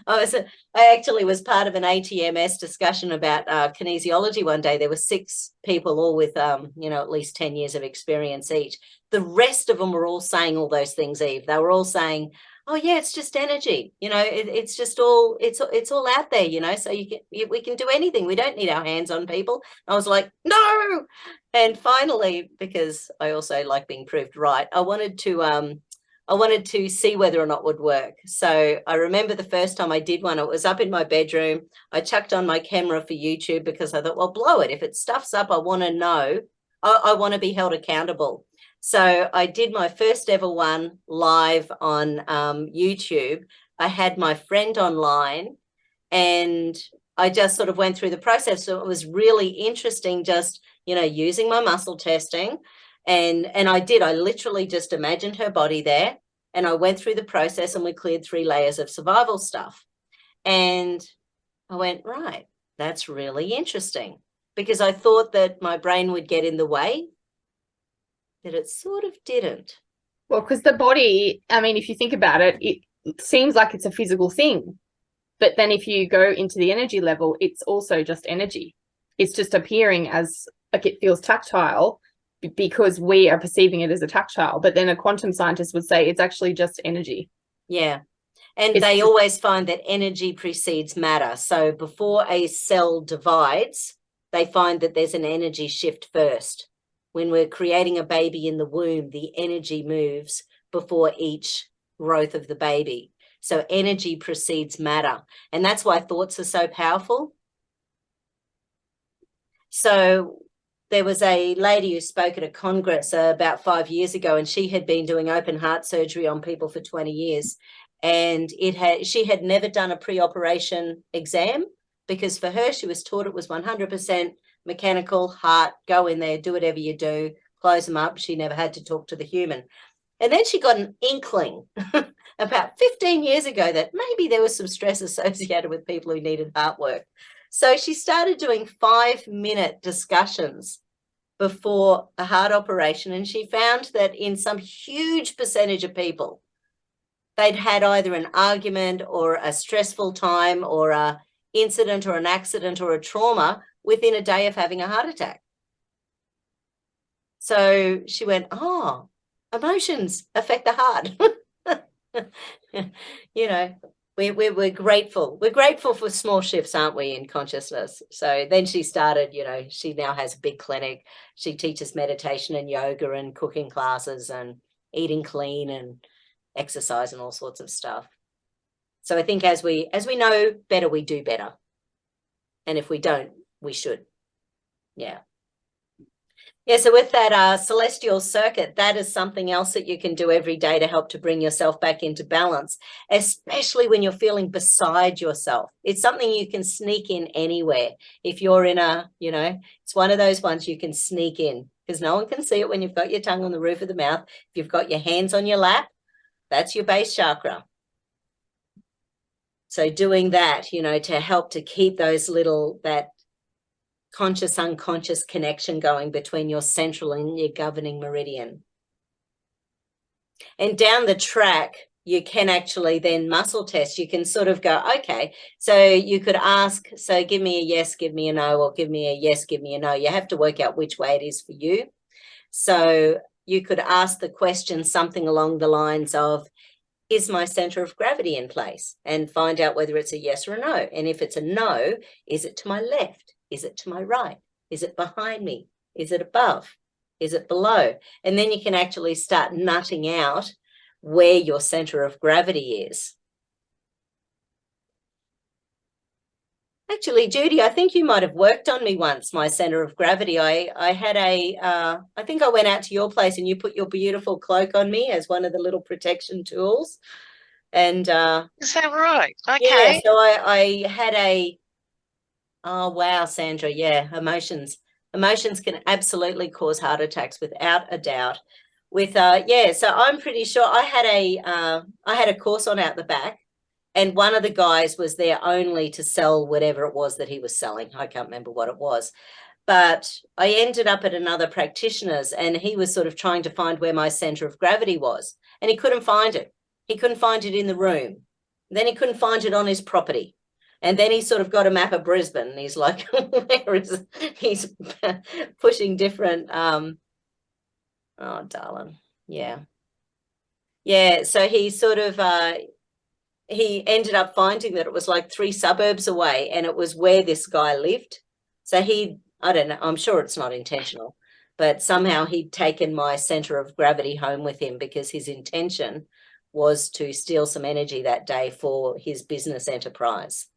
I actually was part of an ATMS discussion about kinesiology one day. There were 6 people, all with, at least 10 years of experience each. The rest of them were all saying all those things, Eve. They were all saying, oh yeah, it's just energy. It's just all, it's all out there, so we can do anything. We don't need our hands on people. I was like, no. And finally, because I also like being proved right, I wanted to see whether or not it would work. So I remember the first time I did one, it was up in my bedroom. I chucked on my camera for YouTube because I thought, well, blow it. If it stuffs up, I want to know. I want to be held accountable. So I did my first ever one live on YouTube. I had my friend online and I just sort of went through the process. So it was really interesting just, using my muscle testing. And I literally just imagined her body there and I went through the process and we cleared 3 layers of survival stuff. And I went, right, that's really interesting because I thought that my brain would get in the way. That it sort of didn't. Well, because the body, I mean, if you think about it, it seems like it's a physical thing. But then if you go into the energy level, it's also just energy. It's just appearing as like it feels tactile because we are perceiving it as a tactile. But then a quantum scientist would say it's actually just energy. Yeah. And they always find that energy precedes matter. So before a cell divides, they find that there's an energy shift first. When we're creating a baby in the womb, the energy moves before each growth of the baby. So energy precedes matter. And that's why thoughts are so powerful. So there was a lady who spoke at a congress about 5 years ago, and she had been doing open heart surgery on people for 20 years. And she had never done a pre-operation exam, because for her, she was taught it was 100% mechanical heart, go in there, do whatever you do, close them up. She never had to talk to the human. And then she got an inkling about 15 years ago that maybe there was some stress associated with people who needed heart work. So she started doing 5-minute discussions before a heart operation, and she found that in some huge percentage of people, they'd had either an argument or a stressful time or a incident or an accident or a trauma within a day of having a heart attack. So she went, oh, emotions affect the heart. You know, we're grateful. We're grateful for small shifts, aren't we, in consciousness? So then she started, you know, she now has a big clinic. She teaches meditation and yoga and cooking classes and eating clean and exercise and all sorts of stuff. So I think as we know better, we do better. And if we don't, we should. Yeah. Yeah, so with that celestial circuit, that is something else that you can do every day to help to bring yourself back into balance, especially when you're feeling beside yourself. It's something you can sneak in anywhere. If you're in a, you know, it's one of those ones you can sneak in because no one can see it when you've got your tongue on the roof of the mouth. If you've got your hands on your lap, that's your base chakra. So doing that, you know, to help to keep those that conscious unconscious connection going between your central and your governing meridian. And down the track, you can actually then muscle test. You can sort of go, okay, so you could ask, so give me a yes, give me a no, or give me a yes, give me a no. You have to work out which way it is for you. So you could ask the question something along the lines of, is my center of gravity in place? And find out whether it's a yes or a no. And if it's a no, is it to my left? Is it to my right? Is it behind me? Is it above? Is it below? And then you can actually start nutting out where your center of gravity is. Actually, Judy, I think you might have worked on me once, my center of gravity. I had I think I went out to your place and you put your beautiful cloak on me as one of the little protection tools. And is that right? Okay. Yeah, so I had oh, wow, Sandra. Yeah, emotions can absolutely cause heart attacks without a doubt. With yeah, so I'm pretty sure I had a course on out the back, and one of the guys was there only to sell whatever it was that he was selling. I can't remember what it was, but I ended up at another practitioner's, and he was sort of trying to find where my center of gravity was, and he couldn't find it. He couldn't find it in the room. Then he couldn't find it on his property. And then he sort of got a map of Brisbane and he's like, where is it? He's pushing different, oh, darling. Yeah. Yeah. So he sort of, he ended up finding that it was like 3 suburbs away and it was where this guy lived. So I don't know, I'm sure it's not intentional, but somehow he'd taken my center of gravity home with him because his intention was to steal some energy that day for his business enterprise.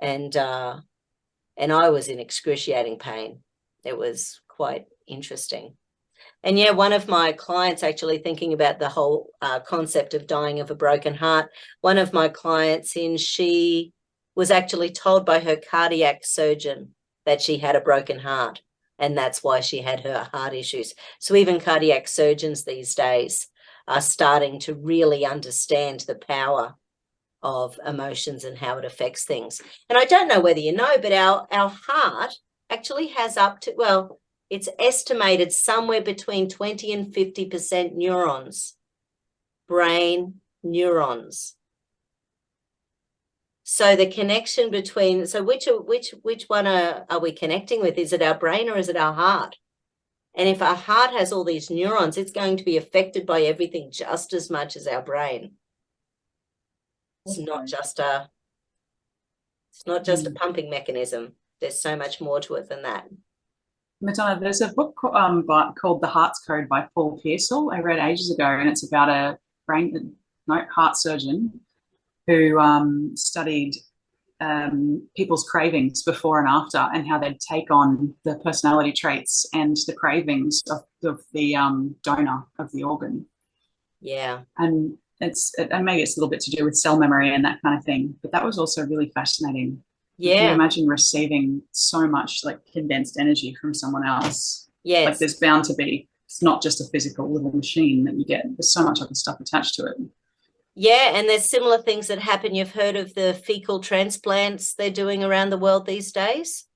And I was in excruciating pain. It was quite interesting. And yeah, one of my clients actually thinking about the whole concept of dying of a broken heart, one of my clients she was actually told by her cardiac surgeon that she had a broken heart, and that's why she had her heart issues. So even cardiac surgeons these days are starting to really understand the power of emotions and how it affects things. And I don't know whether you know, but our heart actually has up to, well, it's estimated somewhere between 20 and 50% neurons, brain neurons. So the connection between, so which one are we connecting with? Is it our brain or is it our heart? And if our heart has all these neurons, it's going to be affected by everything just as much as our brain. It's not just a pumping mechanism. There's so much more to it than that. Madonna, there's a book called The Heart's Code by Paul Pearsall I read ages ago, and it's about a heart surgeon who studied people's cravings before and after, and how they'd take on the personality traits and the cravings of the donor of the organ. Yeah. And maybe it's a little bit to do with cell memory and that kind of thing, but that was also really fascinating. Can you Yeah. imagine receiving so much like condensed energy from someone else? Yes. Like there's bound to be, it's not just a physical little machine that you get. There's so much other stuff attached to it. Yeah, and there's similar things that happen. You've heard of the fecal transplants they're doing around the world these days?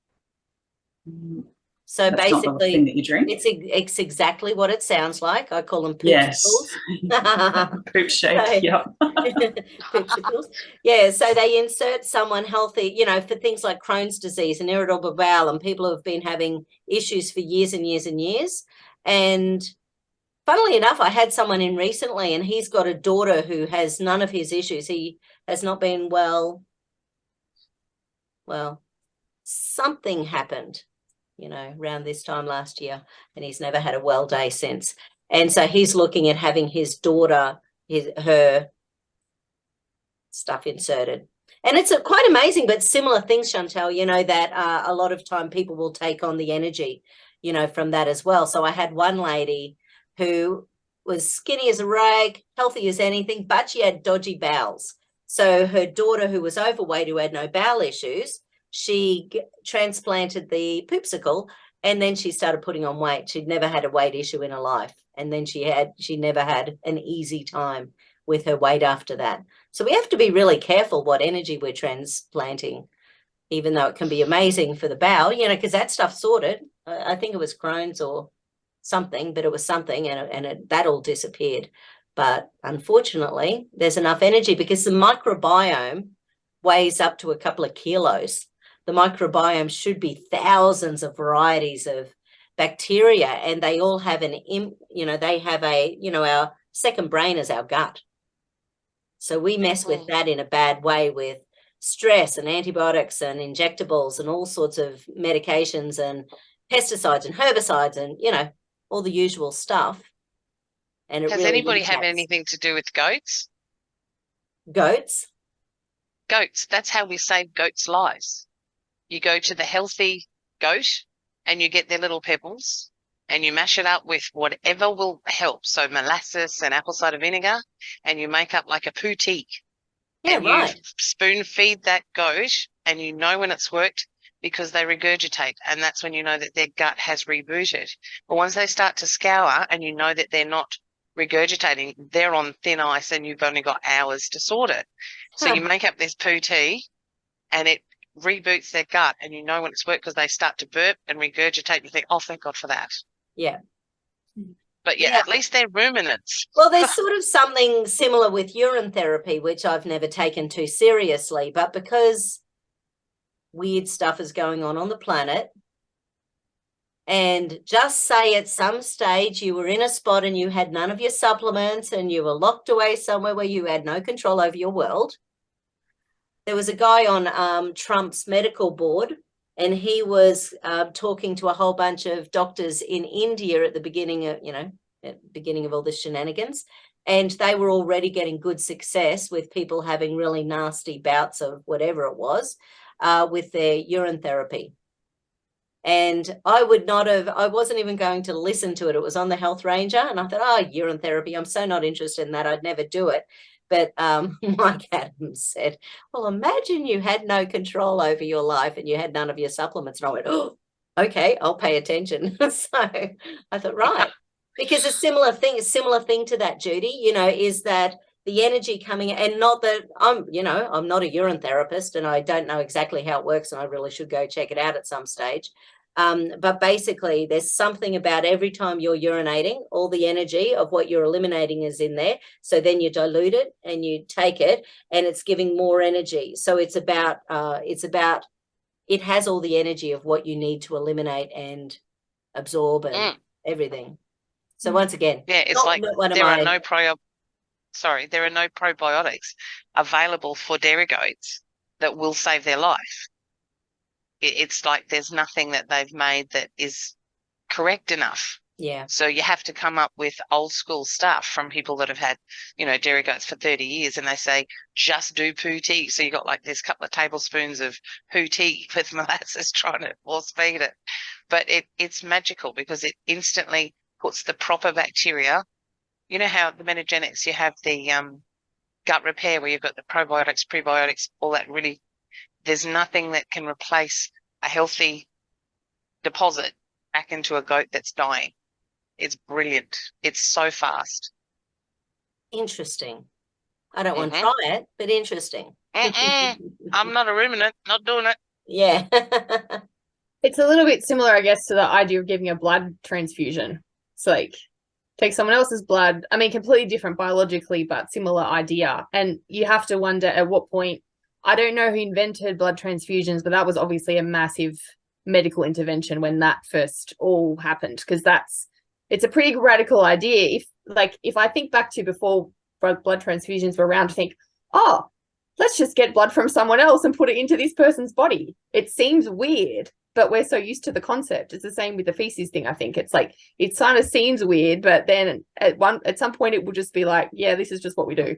So That's not the thing basically, that you drink. it's exactly what it sounds like. I call them Yes. poopsicles. Poop shake. So- Yep. Poopsicles. Yeah, so they insert someone healthy, you know, for things like Crohn's disease and irritable bowel, and people who have been having issues for years and years and years. And funnily enough, I had someone in recently, and he's got a daughter who has none of his issues. He has not been well, something happened, you know, around this time last year, and he's never had a well day since. And so he's looking at having his daughter, her stuff inserted. And it's quite amazing, but similar things, Chantel, you know, that a lot of time people will take on the energy, you know, from that as well. So I had one lady who was skinny as a rag, healthy as anything, but she had dodgy bowels. So her daughter, who was overweight, who had no bowel issues, she transplanted the poopsicle, and then she started putting on weight. She'd never had a weight issue in her life. And then she never had an easy time with her weight after that. So we have to be really careful what energy we're transplanting, even though it can be amazing for the bowel, you know, because that stuff's sorted. I think it was Crohn's or something, but it was something, and that all disappeared. But unfortunately, there's enough energy because the microbiome weighs up to a couple of kilos. The microbiome should be thousands of varieties of bacteria, and they all have our second brain is our gut. So we mess with that in a bad way with stress and antibiotics and injectables and all sorts of medications and pesticides and herbicides and, you know, all the usual stuff. And Has anybody had anything to do with goats? Goats? Goats. That's how we save goats' lives. You go to the healthy goat and you get their little pebbles and you mash it up with whatever will help. So molasses and apple cider vinegar, and you make up like a poo tea. Yeah, and right. You spoon feed that goat, and you know when it's worked because they regurgitate, and that's when you know that their gut has rebooted. But once they start to scour and you know that they're not regurgitating, they're on thin ice and you've only got hours to sort it. So you make up this poo tea and it reboots their gut, and you know when it's worked because they start to burp and regurgitate, and you think, oh, thank God for that. Yeah. But yeah, at least they're ruminants. Well, there's sort of something similar with urine therapy, which I've never taken too seriously, but because weird stuff is going on the planet, and just say at some stage you were in a spot and you had none of your supplements and you were locked away somewhere where you had no control over your world. There was a guy on Trump's medical board, and he was talking to a whole bunch of doctors in India at the beginning of all the shenanigans, and they were already getting good success with people having really nasty bouts of whatever it was with their urine therapy. And I wasn't even going to listen to it. It was on the Health Ranger, and I thought, oh, urine therapy, I'm so not interested in that. I'd never do it. But Mike Adams said, well, imagine you had no control over your life and you had none of your supplements. And I went, oh, okay, I'll pay attention. So I thought, right. Because a similar thing to that, Judy, you know, is that the energy coming, and not that I'm not a urine therapist and I don't know exactly how it works, and I really should go check it out at some stage. But basically, there's something about every time you're urinating, all the energy of what you're eliminating is in there. So then you dilute it and you take it, and it's giving more energy. So it has all the energy of what you need to eliminate and absorb and everything. So once again, yeah, it's there are no probiotics available for dairy goats that will save their life. It's like there's nothing that they've made that is correct enough Yeah. So you have to come up with old school stuff from people that have had, you know, dairy goats for 30 years, and they say, just do poo tea. So you got like this couple of tablespoons of poo tea with molasses trying to force feed it. But it's magical because it instantly puts the proper bacteria. You know how the metagenics, you have the gut repair where you've got the probiotics, prebiotics, all that really, there's nothing that can replace a healthy deposit back into a goat that's dying. It's brilliant. It's so fast. Interesting. I don't want to try it, but interesting. I'm not a ruminant, not doing it. Yeah. It's a little bit similar, I guess, to the idea of giving a blood transfusion. It's like take someone else's blood. I mean, completely different biologically, but similar idea. And you have to wonder at what point, I don't know who invented blood transfusions, but that was obviously a massive medical intervention when that first all happened, because it's a pretty radical idea. If I think back to before blood transfusions were around, to think, oh, let's just get blood from someone else and put it into this person's body. It seems weird, but we're so used to the concept. It's the same with the feces thing. I think it's like, it kind of seems weird, but then at some point it will just be like, yeah, this is just what we do.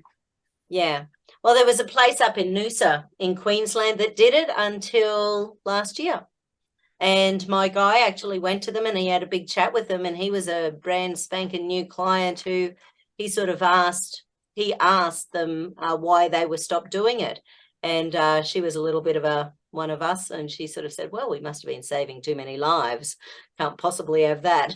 Yeah. Well, there was a place up in Noosa in Queensland that did it until last year. And my guy actually went to them and he had a big chat with them, and he was a brand spanking new client who he sort of asked them why they were stopped doing it. And she was a little bit of one of us, and she sort of said, well, we must have been saving too many lives. Can't possibly have that.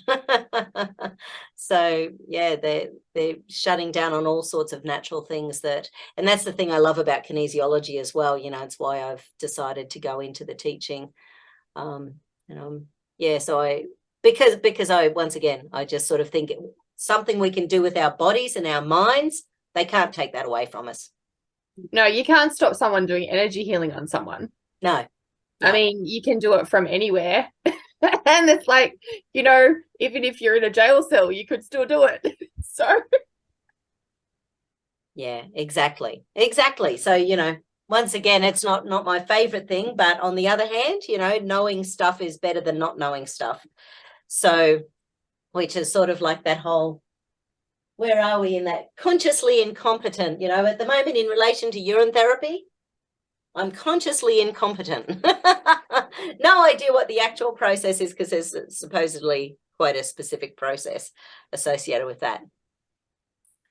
So yeah, they're shutting down on all sorts of natural things and that's the thing I love about kinesiology as well. You know, it's why I've decided to go into the teaching. Because I, once again, I just sort of think something we can do with our bodies and our minds, they can't take that away from us. No, you can't stop someone doing energy healing on someone. No. I mean, you can do it from anywhere. And it's like, you know, even if you're in a jail cell, you could still do it. So yeah, exactly. So, you know, once again, it's not my favorite thing, but on the other hand, you know, knowing stuff is better than not knowing stuff. So, which is sort of like that whole, where are we in that consciously incompetent, you know, at the moment in relation to urine therapy, I'm consciously incompetent. No idea what the actual process is, because there's supposedly quite a specific process associated with that.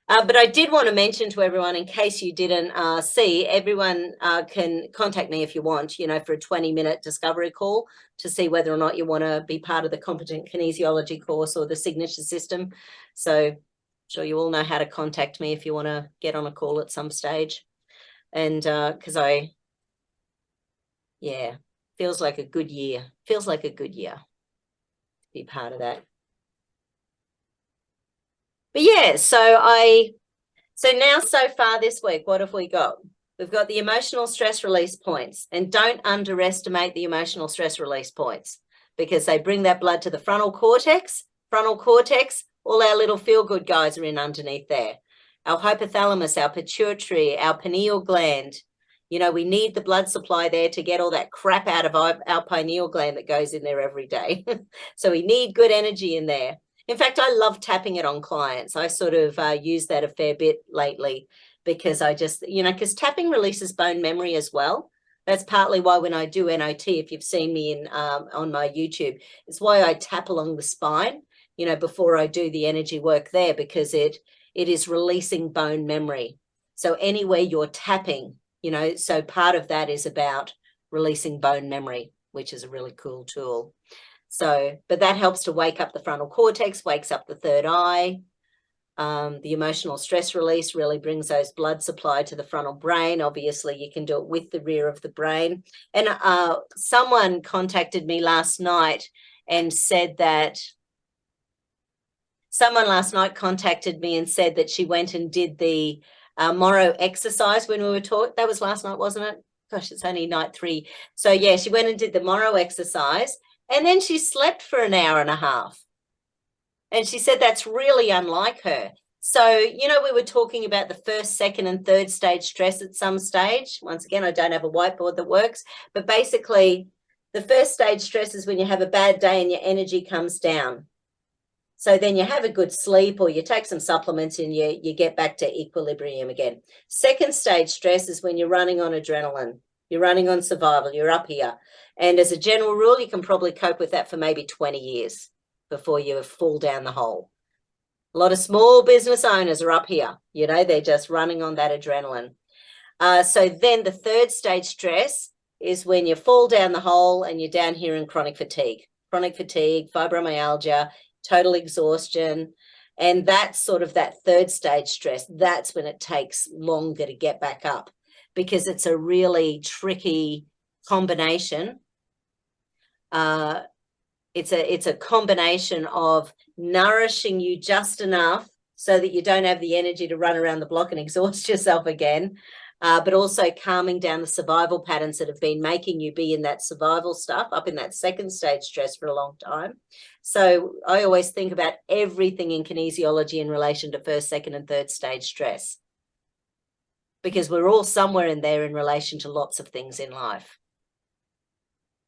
But I did want to mention to everyone, in case you didn't see, everyone can contact me if you want, you know, for a 20-minute discovery call to see whether or not you want to be part of the Competent Kinesiology course or the signature system. So I'm sure you all know how to contact me if you want to get on a call at some stage. And because feels like a good year. Feels like a good year to be part of that. But yeah, so now so far this week, what have we got? We've got the emotional stress release points, and don't underestimate the emotional stress release points, because they bring that blood to the frontal cortex. All our little feel-good guys are in underneath there. Our hypothalamus, our pituitary, our pineal gland. You know, we need the blood supply there to get all that crap out of our pineal gland that goes in there every day. So we need good energy in there. In fact, I love tapping it on clients. I sort of use that a fair bit lately, because I just, you know, because tapping releases bone memory as well. That's partly why when I do NOT, if you've seen me on my YouTube, it's why I tap along the spine, you know, before I do the energy work there, because it is releasing bone memory. So anywhere you're tapping, you know, so part of that is about releasing bone memory, which is a really cool tool. So, but that helps to wake up the frontal cortex, wakes up the third eye. The emotional stress release really brings those blood supply to the frontal brain. Obviously, you can do it with the rear of the brain. And someone contacted me last night and said that she went and did the Morrow exercise when we were taught. That was last night, wasn't it? Gosh, it's only night 3. So yeah, she went and did the Morrow exercise, and then she slept for an hour and a half. And she said that's really unlike her. So, you know, we were talking about the first, second, and third stage stress at some stage. Once again, I don't have a whiteboard that works, but basically the first stage stress is when you have a bad day and your energy comes down. So then you have a good sleep, or you take some supplements and you get back to equilibrium again. Second stage stress is when you're running on adrenaline. You're running on survival. You're up here. And as a general rule, you can probably cope with that for maybe 20 years before you fall down the hole. A lot of small business owners are up here. You know, they're just running on that adrenaline. So then the third stage stress is when you fall down the hole and you're down here in chronic fatigue, fibromyalgia, total exhaustion. And that's sort of that third stage stress. That's when it takes longer to get back up, because it's a really tricky combination. It's a combination of nourishing you just enough so that you don't have the energy to run around the block and exhaust yourself again, but also calming down the survival patterns that have been making you be in that survival stuff, up in that second stage stress for a long time. So I always think about everything in kinesiology in relation to first, second, and third stage stress, because we're all somewhere in there in relation to lots of things in life.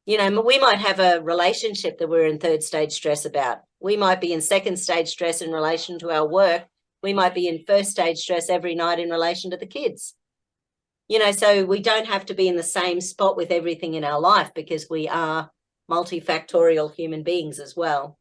You know, we might have a relationship that we're in third stage stress about. We might be in second stage stress in relation to our work. We might be in first stage stress every night in relation to the kids. You know, so we don't have to be in the same spot with everything in our life, because we are multifactorial human beings as well.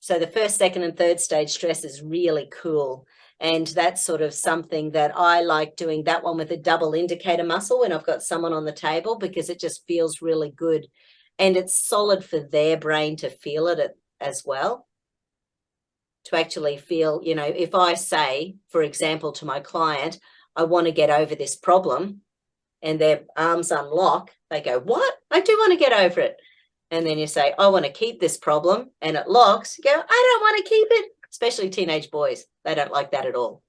So the first, second, and third stage stress is really cool. And that's sort of something that I like doing, that one with a double indicator muscle when I've got someone on the table, because it just feels really good. And it's solid for their brain to feel it as well. To actually feel, you know, if I say, for example, to my client, I want to get over this problem, and their arms unlock, they go, what? I do want to get over it. And then you say, I want to keep this problem, and it locks. You go, I don't want to keep it. Especially teenage boys. They don't like that at all.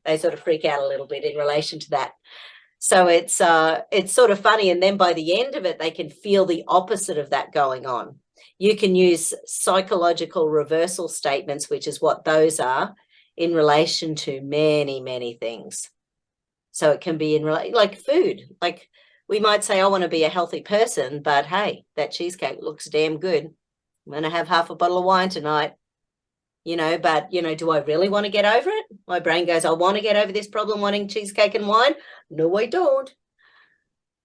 They sort of freak out a little bit in relation to that. So it's sort of funny. And then by the end of it, they can feel the opposite of that going on. You can use psychological reversal statements, which is what those are, in relation to many, many things. So it can be in like food. Like we might say, I want to be a healthy person, but hey, that cheesecake looks damn good. I'm going to have half a bottle of wine tonight. You know, but, you know, do I really want to get over it? My brain goes, I want to get over this problem wanting cheesecake and wine. No, I don't.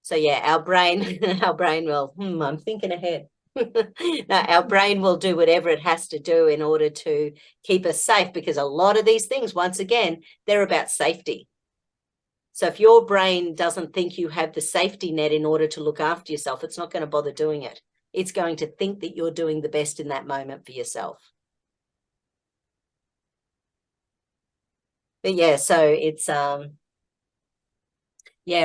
So, yeah, our brain will, I'm thinking ahead. No, our brain will do whatever it has to do in order to keep us safe, because a lot of these things, once again, they're about safety. So if your brain doesn't think you have the safety net in order to look after yourself, it's not going to bother doing it. It's going to think that you're doing the best in that moment for yourself. But yeah, so it's, yeah,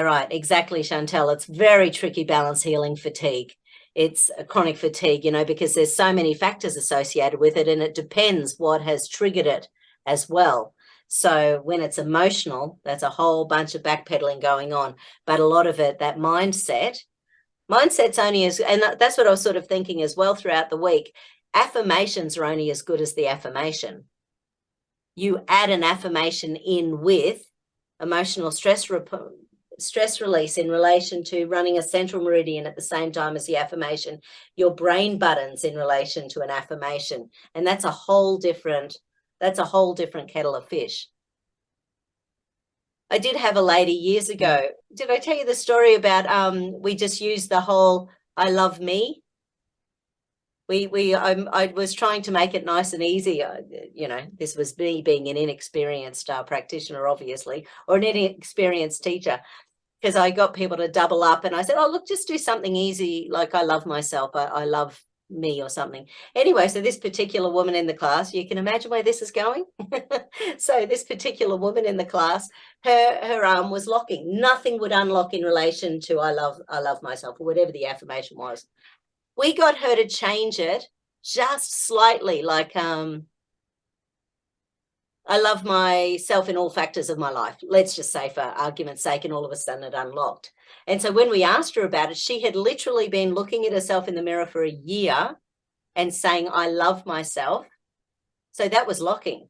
right, exactly, Chantel. It's very tricky balance healing fatigue. It's a chronic fatigue, you know, because there's so many factors associated with it, and it depends what has triggered it as well. So when it's emotional, that's a whole bunch of backpedaling going on. But a lot of it, that mindset's only as, and that's what I was sort of thinking as well throughout the week. Affirmations are only as good as the affirmation. You add an affirmation in with emotional stress release in relation to running a central meridian at the same time as the affirmation, your brain buttons in relation to an affirmation. And that's a whole different kettle of fish. I did have a lady years ago. Did I tell you the story about we just used the whole I love me? I was trying to make it nice and easy. You know, this was me being an inexperienced practitioner, obviously, or an inexperienced teacher, because I got people to double up, and I said, oh, look, just do something easy, like I love myself, I love me, or something. Anyway, so this particular woman in the class, you can imagine where this is going. So this particular woman in the class, her arm was locking. Nothing would unlock in relation to I love myself, or whatever the affirmation was. We got her to change it just slightly, like I love myself in all factors of my life. Let's just say, for argument's sake, and all of a sudden it unlocked. And so when we asked her about it, she had literally been looking at herself in the mirror for a year and saying, I love myself. So that was locking.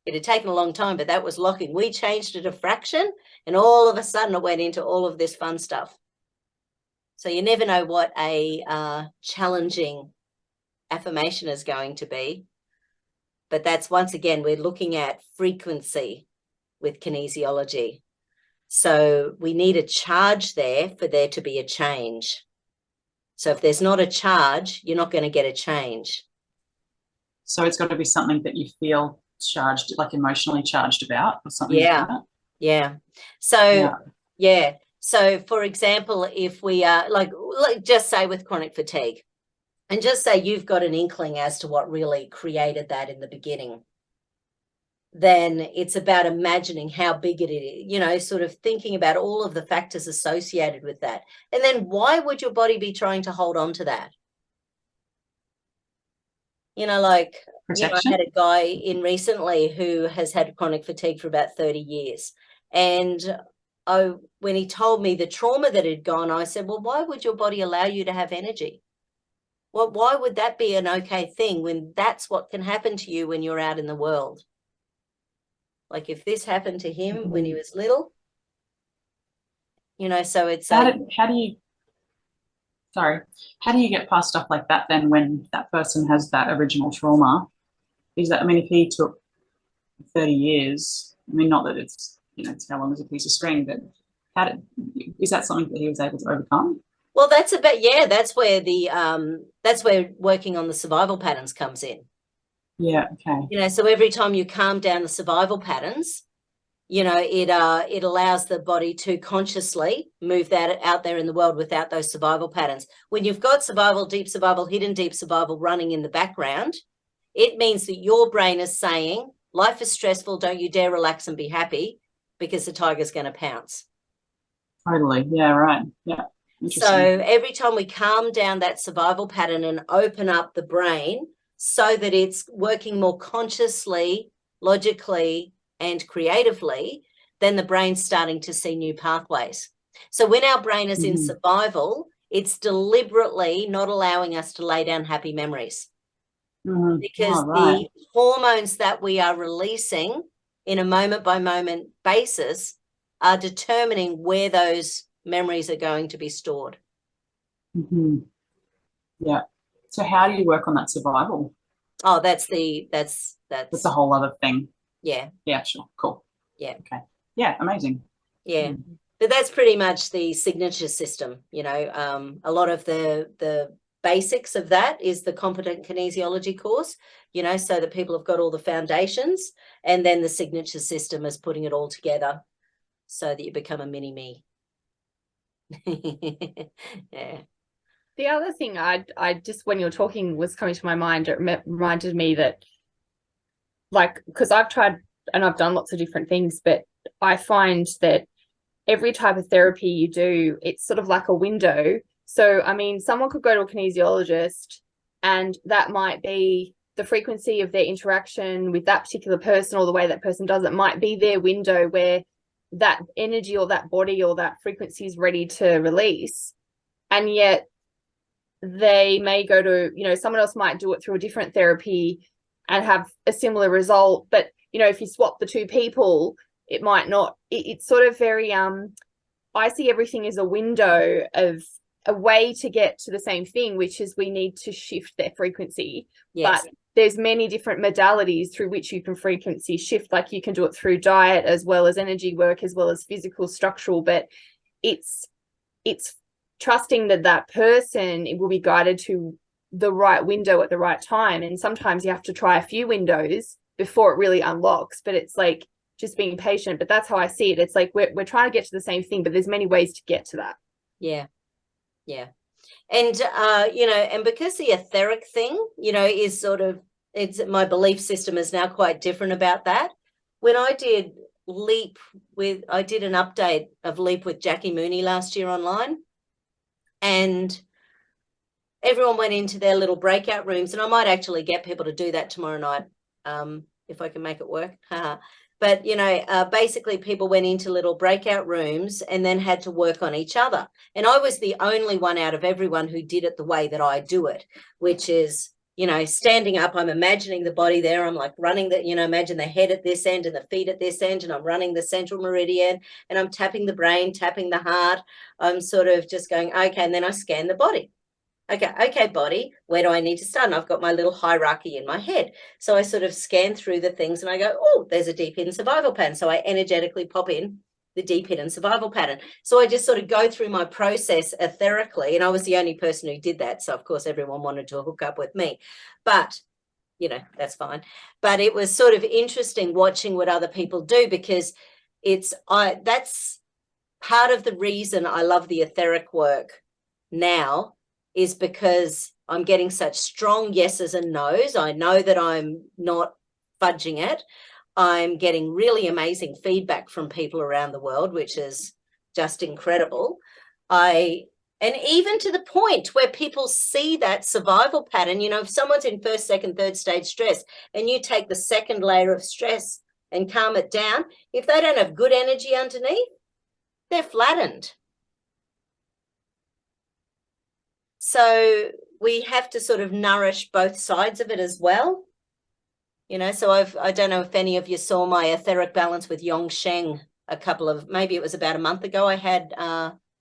It had taken a long time, but that was locking. We changed it a fraction, and all of a sudden it went into all of this fun stuff. So you never know what a challenging affirmation is going to be. But that's, once again, we're looking at frequency with kinesiology. So we need a charge there for there to be a change. So if there's not a charge, you're not going to get a change. So it's got to be something that you feel charged, like emotionally charged about, or something like that. Yeah. So, yeah. So, for example, if we are like just say with chronic fatigue, and just say you've got an inkling as to what really created that in the beginning, then it's about imagining how big it is, you know, sort of thinking about all of the factors associated with that. And then why would your body be trying to hold on to that? You know, like, you know, I had a guy in recently who has had chronic fatigue for about 30 years. And when he told me the trauma that had gone, I said, well, why would your body allow you to have energy? Well, why would that be an okay thing when that's what can happen to you when you're out in the world? Like if this happened to him when he was little, you know, so it's how do you get past stuff like that then when that person has that original trauma? Is that, I mean, if he took 30 years, I mean, not that it's, you know, it's how long is a piece of string, but is that something that he was able to overcome? Well, that's about, yeah, that's where that's where working on the survival patterns comes in. Yeah, okay. You know, so every time you calm down the survival patterns, you know, it allows the body to consciously move that out there in the world without those survival patterns. When you've got survival, deep survival, hidden deep survival running in the background, it means that your brain is saying, life is stressful, don't you dare relax and be happy because the tiger's going to pounce. Totally. Yeah, right. Yeah. So every time we calm down that survival pattern and open up the brain so that it's working more consciously, logically, and creatively, then the brain's starting to see new pathways. So when our brain is in survival, it's deliberately not allowing us to lay down happy memories. Because the hormones that we are releasing in a moment-by-moment basis are determining where those memories are going to be stored. Yeah. So how do you work on that survival? Oh, that's a whole other thing. Yeah. Yeah, sure. Cool. Yeah. Okay. Yeah, amazing. Yeah. But that's pretty much the signature system, you know. A lot of the basics of that is the competent kinesiology course, you know, so that people have got all the foundations, and then the signature system is putting it all together so that you become a mini me. Yeah. The other thing I just, when you were talking, was coming to my mind, it reminded me that, like, because I've tried and I've done lots of different things, but I find that every type of therapy you do, it's sort of like a window. So, I mean, someone could go to a kinesiologist and that might be the frequency of their interaction with that particular person, or the way that person does it might be their window where that energy or that body or that frequency is ready to release. And yet they may go to, you know, someone else might do it through a different therapy and have a similar result. But, you know, if you swap the two people, it might not, it's sort of very, I see everything as a window of a way to get to the same thing, which is we need to shift their frequency. Yes. But there's many different modalities through which you can frequency shift. Like you can do it through diet as well as energy work, as well as physical, structural, but it's trusting that that person, it will be guided to the right window at the right time. And sometimes you have to try a few windows before it really unlocks, but it's like just being patient. But that's how I see it. It's like we're trying to get to the same thing, but there's many ways to get to that. Yeah. Yeah. And, you know, and because the etheric thing, you know, is sort of, it's, my belief system is now quite different about that. When I did Leap I did an update of Leap with Jackie Mooney last year online, and everyone went into their little breakout rooms, and I might actually get people to do that tomorrow night, if I can make it work. But, you know, basically people went into little breakout rooms and then had to work on each other. And I was the only one out of everyone who did it the way that I do it, which is, you know, standing up, I'm imagining the body there. I'm like running the, you know, imagine the head at this end and the feet at this end, and I'm running the central meridian, and I'm tapping the brain, tapping the heart. I'm sort of just going, okay, and then I scan the body. Okay, body, where do I need to start? And I've got my little hierarchy in my head. So I sort of scan through the things and I go, oh, there's a deep hidden survival pattern. So I energetically pop in the deep hidden survival pattern. So I just sort of go through my process etherically, and I was the only person who did that. So of course everyone wanted to hook up with me, but you know, that's fine. But it was sort of interesting watching what other people do, because that's part of the reason I love the etheric work now, is because I'm getting such strong yeses and nos. I know that I'm not fudging it. I'm getting really amazing feedback from people around the world, which is just incredible. And even to the point where people see that survival pattern, you know, if someone's in first, second, third stage stress, and you take the second layer of stress and calm it down, if they don't have good energy underneath, they're flattened. So we have to sort of nourish both sides of it as well. You know, so I don't know if any of you saw my etheric balance with Yong Sheng maybe it was about a month ago. I had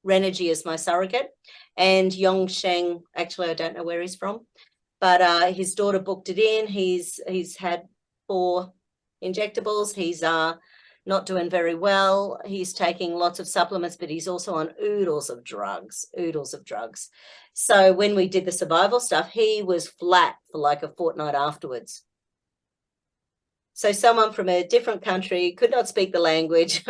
Renergy as my surrogate, and Yong Sheng, actually I don't know where he's from, but his daughter booked it in. He's had 4 injectables. He's not doing very well. He's taking lots of supplements, but he's also on oodles of drugs. So when we did the survival stuff, he was flat for like a fortnight afterwards. So someone from a different country, could not speak the language,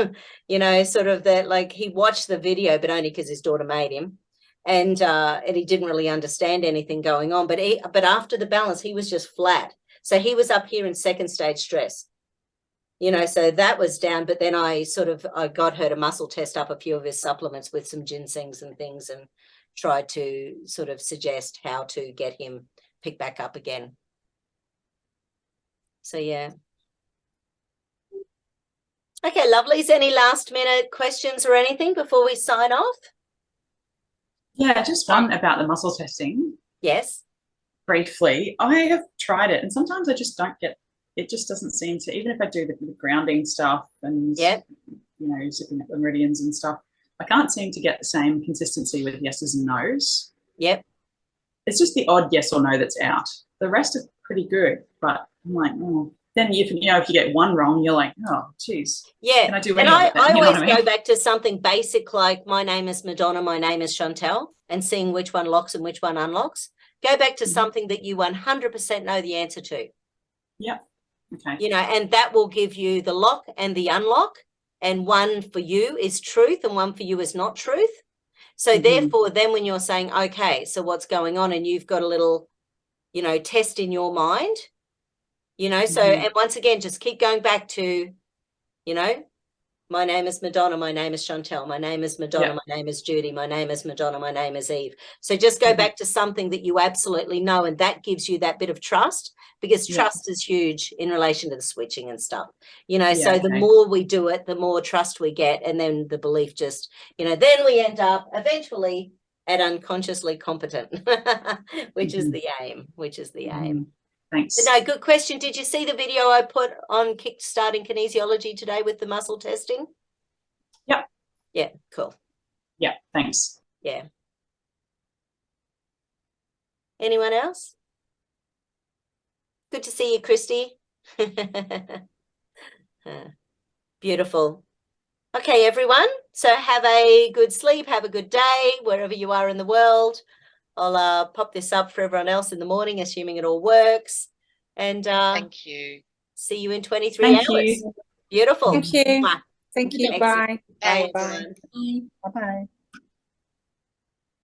you know, sort of that, like, he watched the video, but only because his daughter made him. And he didn't really understand anything going on. But after the balance, he was just flat. So he was up here in second stage stress. You know, so that was down. But then I got her to muscle test up a few of his supplements with some ginsengs and things, and tried to sort of suggest how to get him picked back up again. So, yeah. Okay, lovelies. Any last minute questions or anything before we sign off? Yeah, just one about the muscle testing. Yes. Briefly, I have tried it, and sometimes I just don't get, it just doesn't seem to, even if I do the grounding stuff and, yep, you know, zipping up the meridians and stuff, I can't seem to get the same consistency with yeses and nos. Yep. It's just the odd yes or no that's out. The rest are pretty good, but I'm like, oh. Then if you get one wrong, you're like, oh, geez. Yeah. Can I do and I always go back to something basic like my name is Madonna, my name is Chantel, and seeing which one locks and which one unlocks. Go back to something that you 100% know the answer to. Yep. Okay. You know, and that will give you the lock and the unlock. And one for you is truth and one for you is not truth. So therefore, then when you're saying, okay, so what's going on, and you've got a little, you know, test in your mind, you know, so, and once again, just keep going back to, you know, my name is Madonna, my name is Chantel, my name is Madonna, my name is Judy, my name is Madonna, my name is Eve. So just go back to something that you absolutely know, and that gives you that bit of trust, because trust is huge in relation to the switching and stuff, you know. So the more we do it, the more trust we get, and then the belief just, you know, then we end up eventually at unconsciously competent, which is the aim, Thanks. But no, good question. Did you see the video I put on Kickstarting Kinesiology today with the muscle testing? Yep. Yeah, cool. Yeah, thanks. Yeah. Anyone else? Good to see you, Christy. Beautiful. Okay, everyone. So have a good sleep. Have a good day, wherever you are in the world. I'll pop this up for everyone else in the morning, assuming it all works. And thank you. See you in 23 hours. You. Beautiful. Thank you. Mwah. Thank you. Excellent. Bye. Bye, Thanks. everyone. Bye-bye.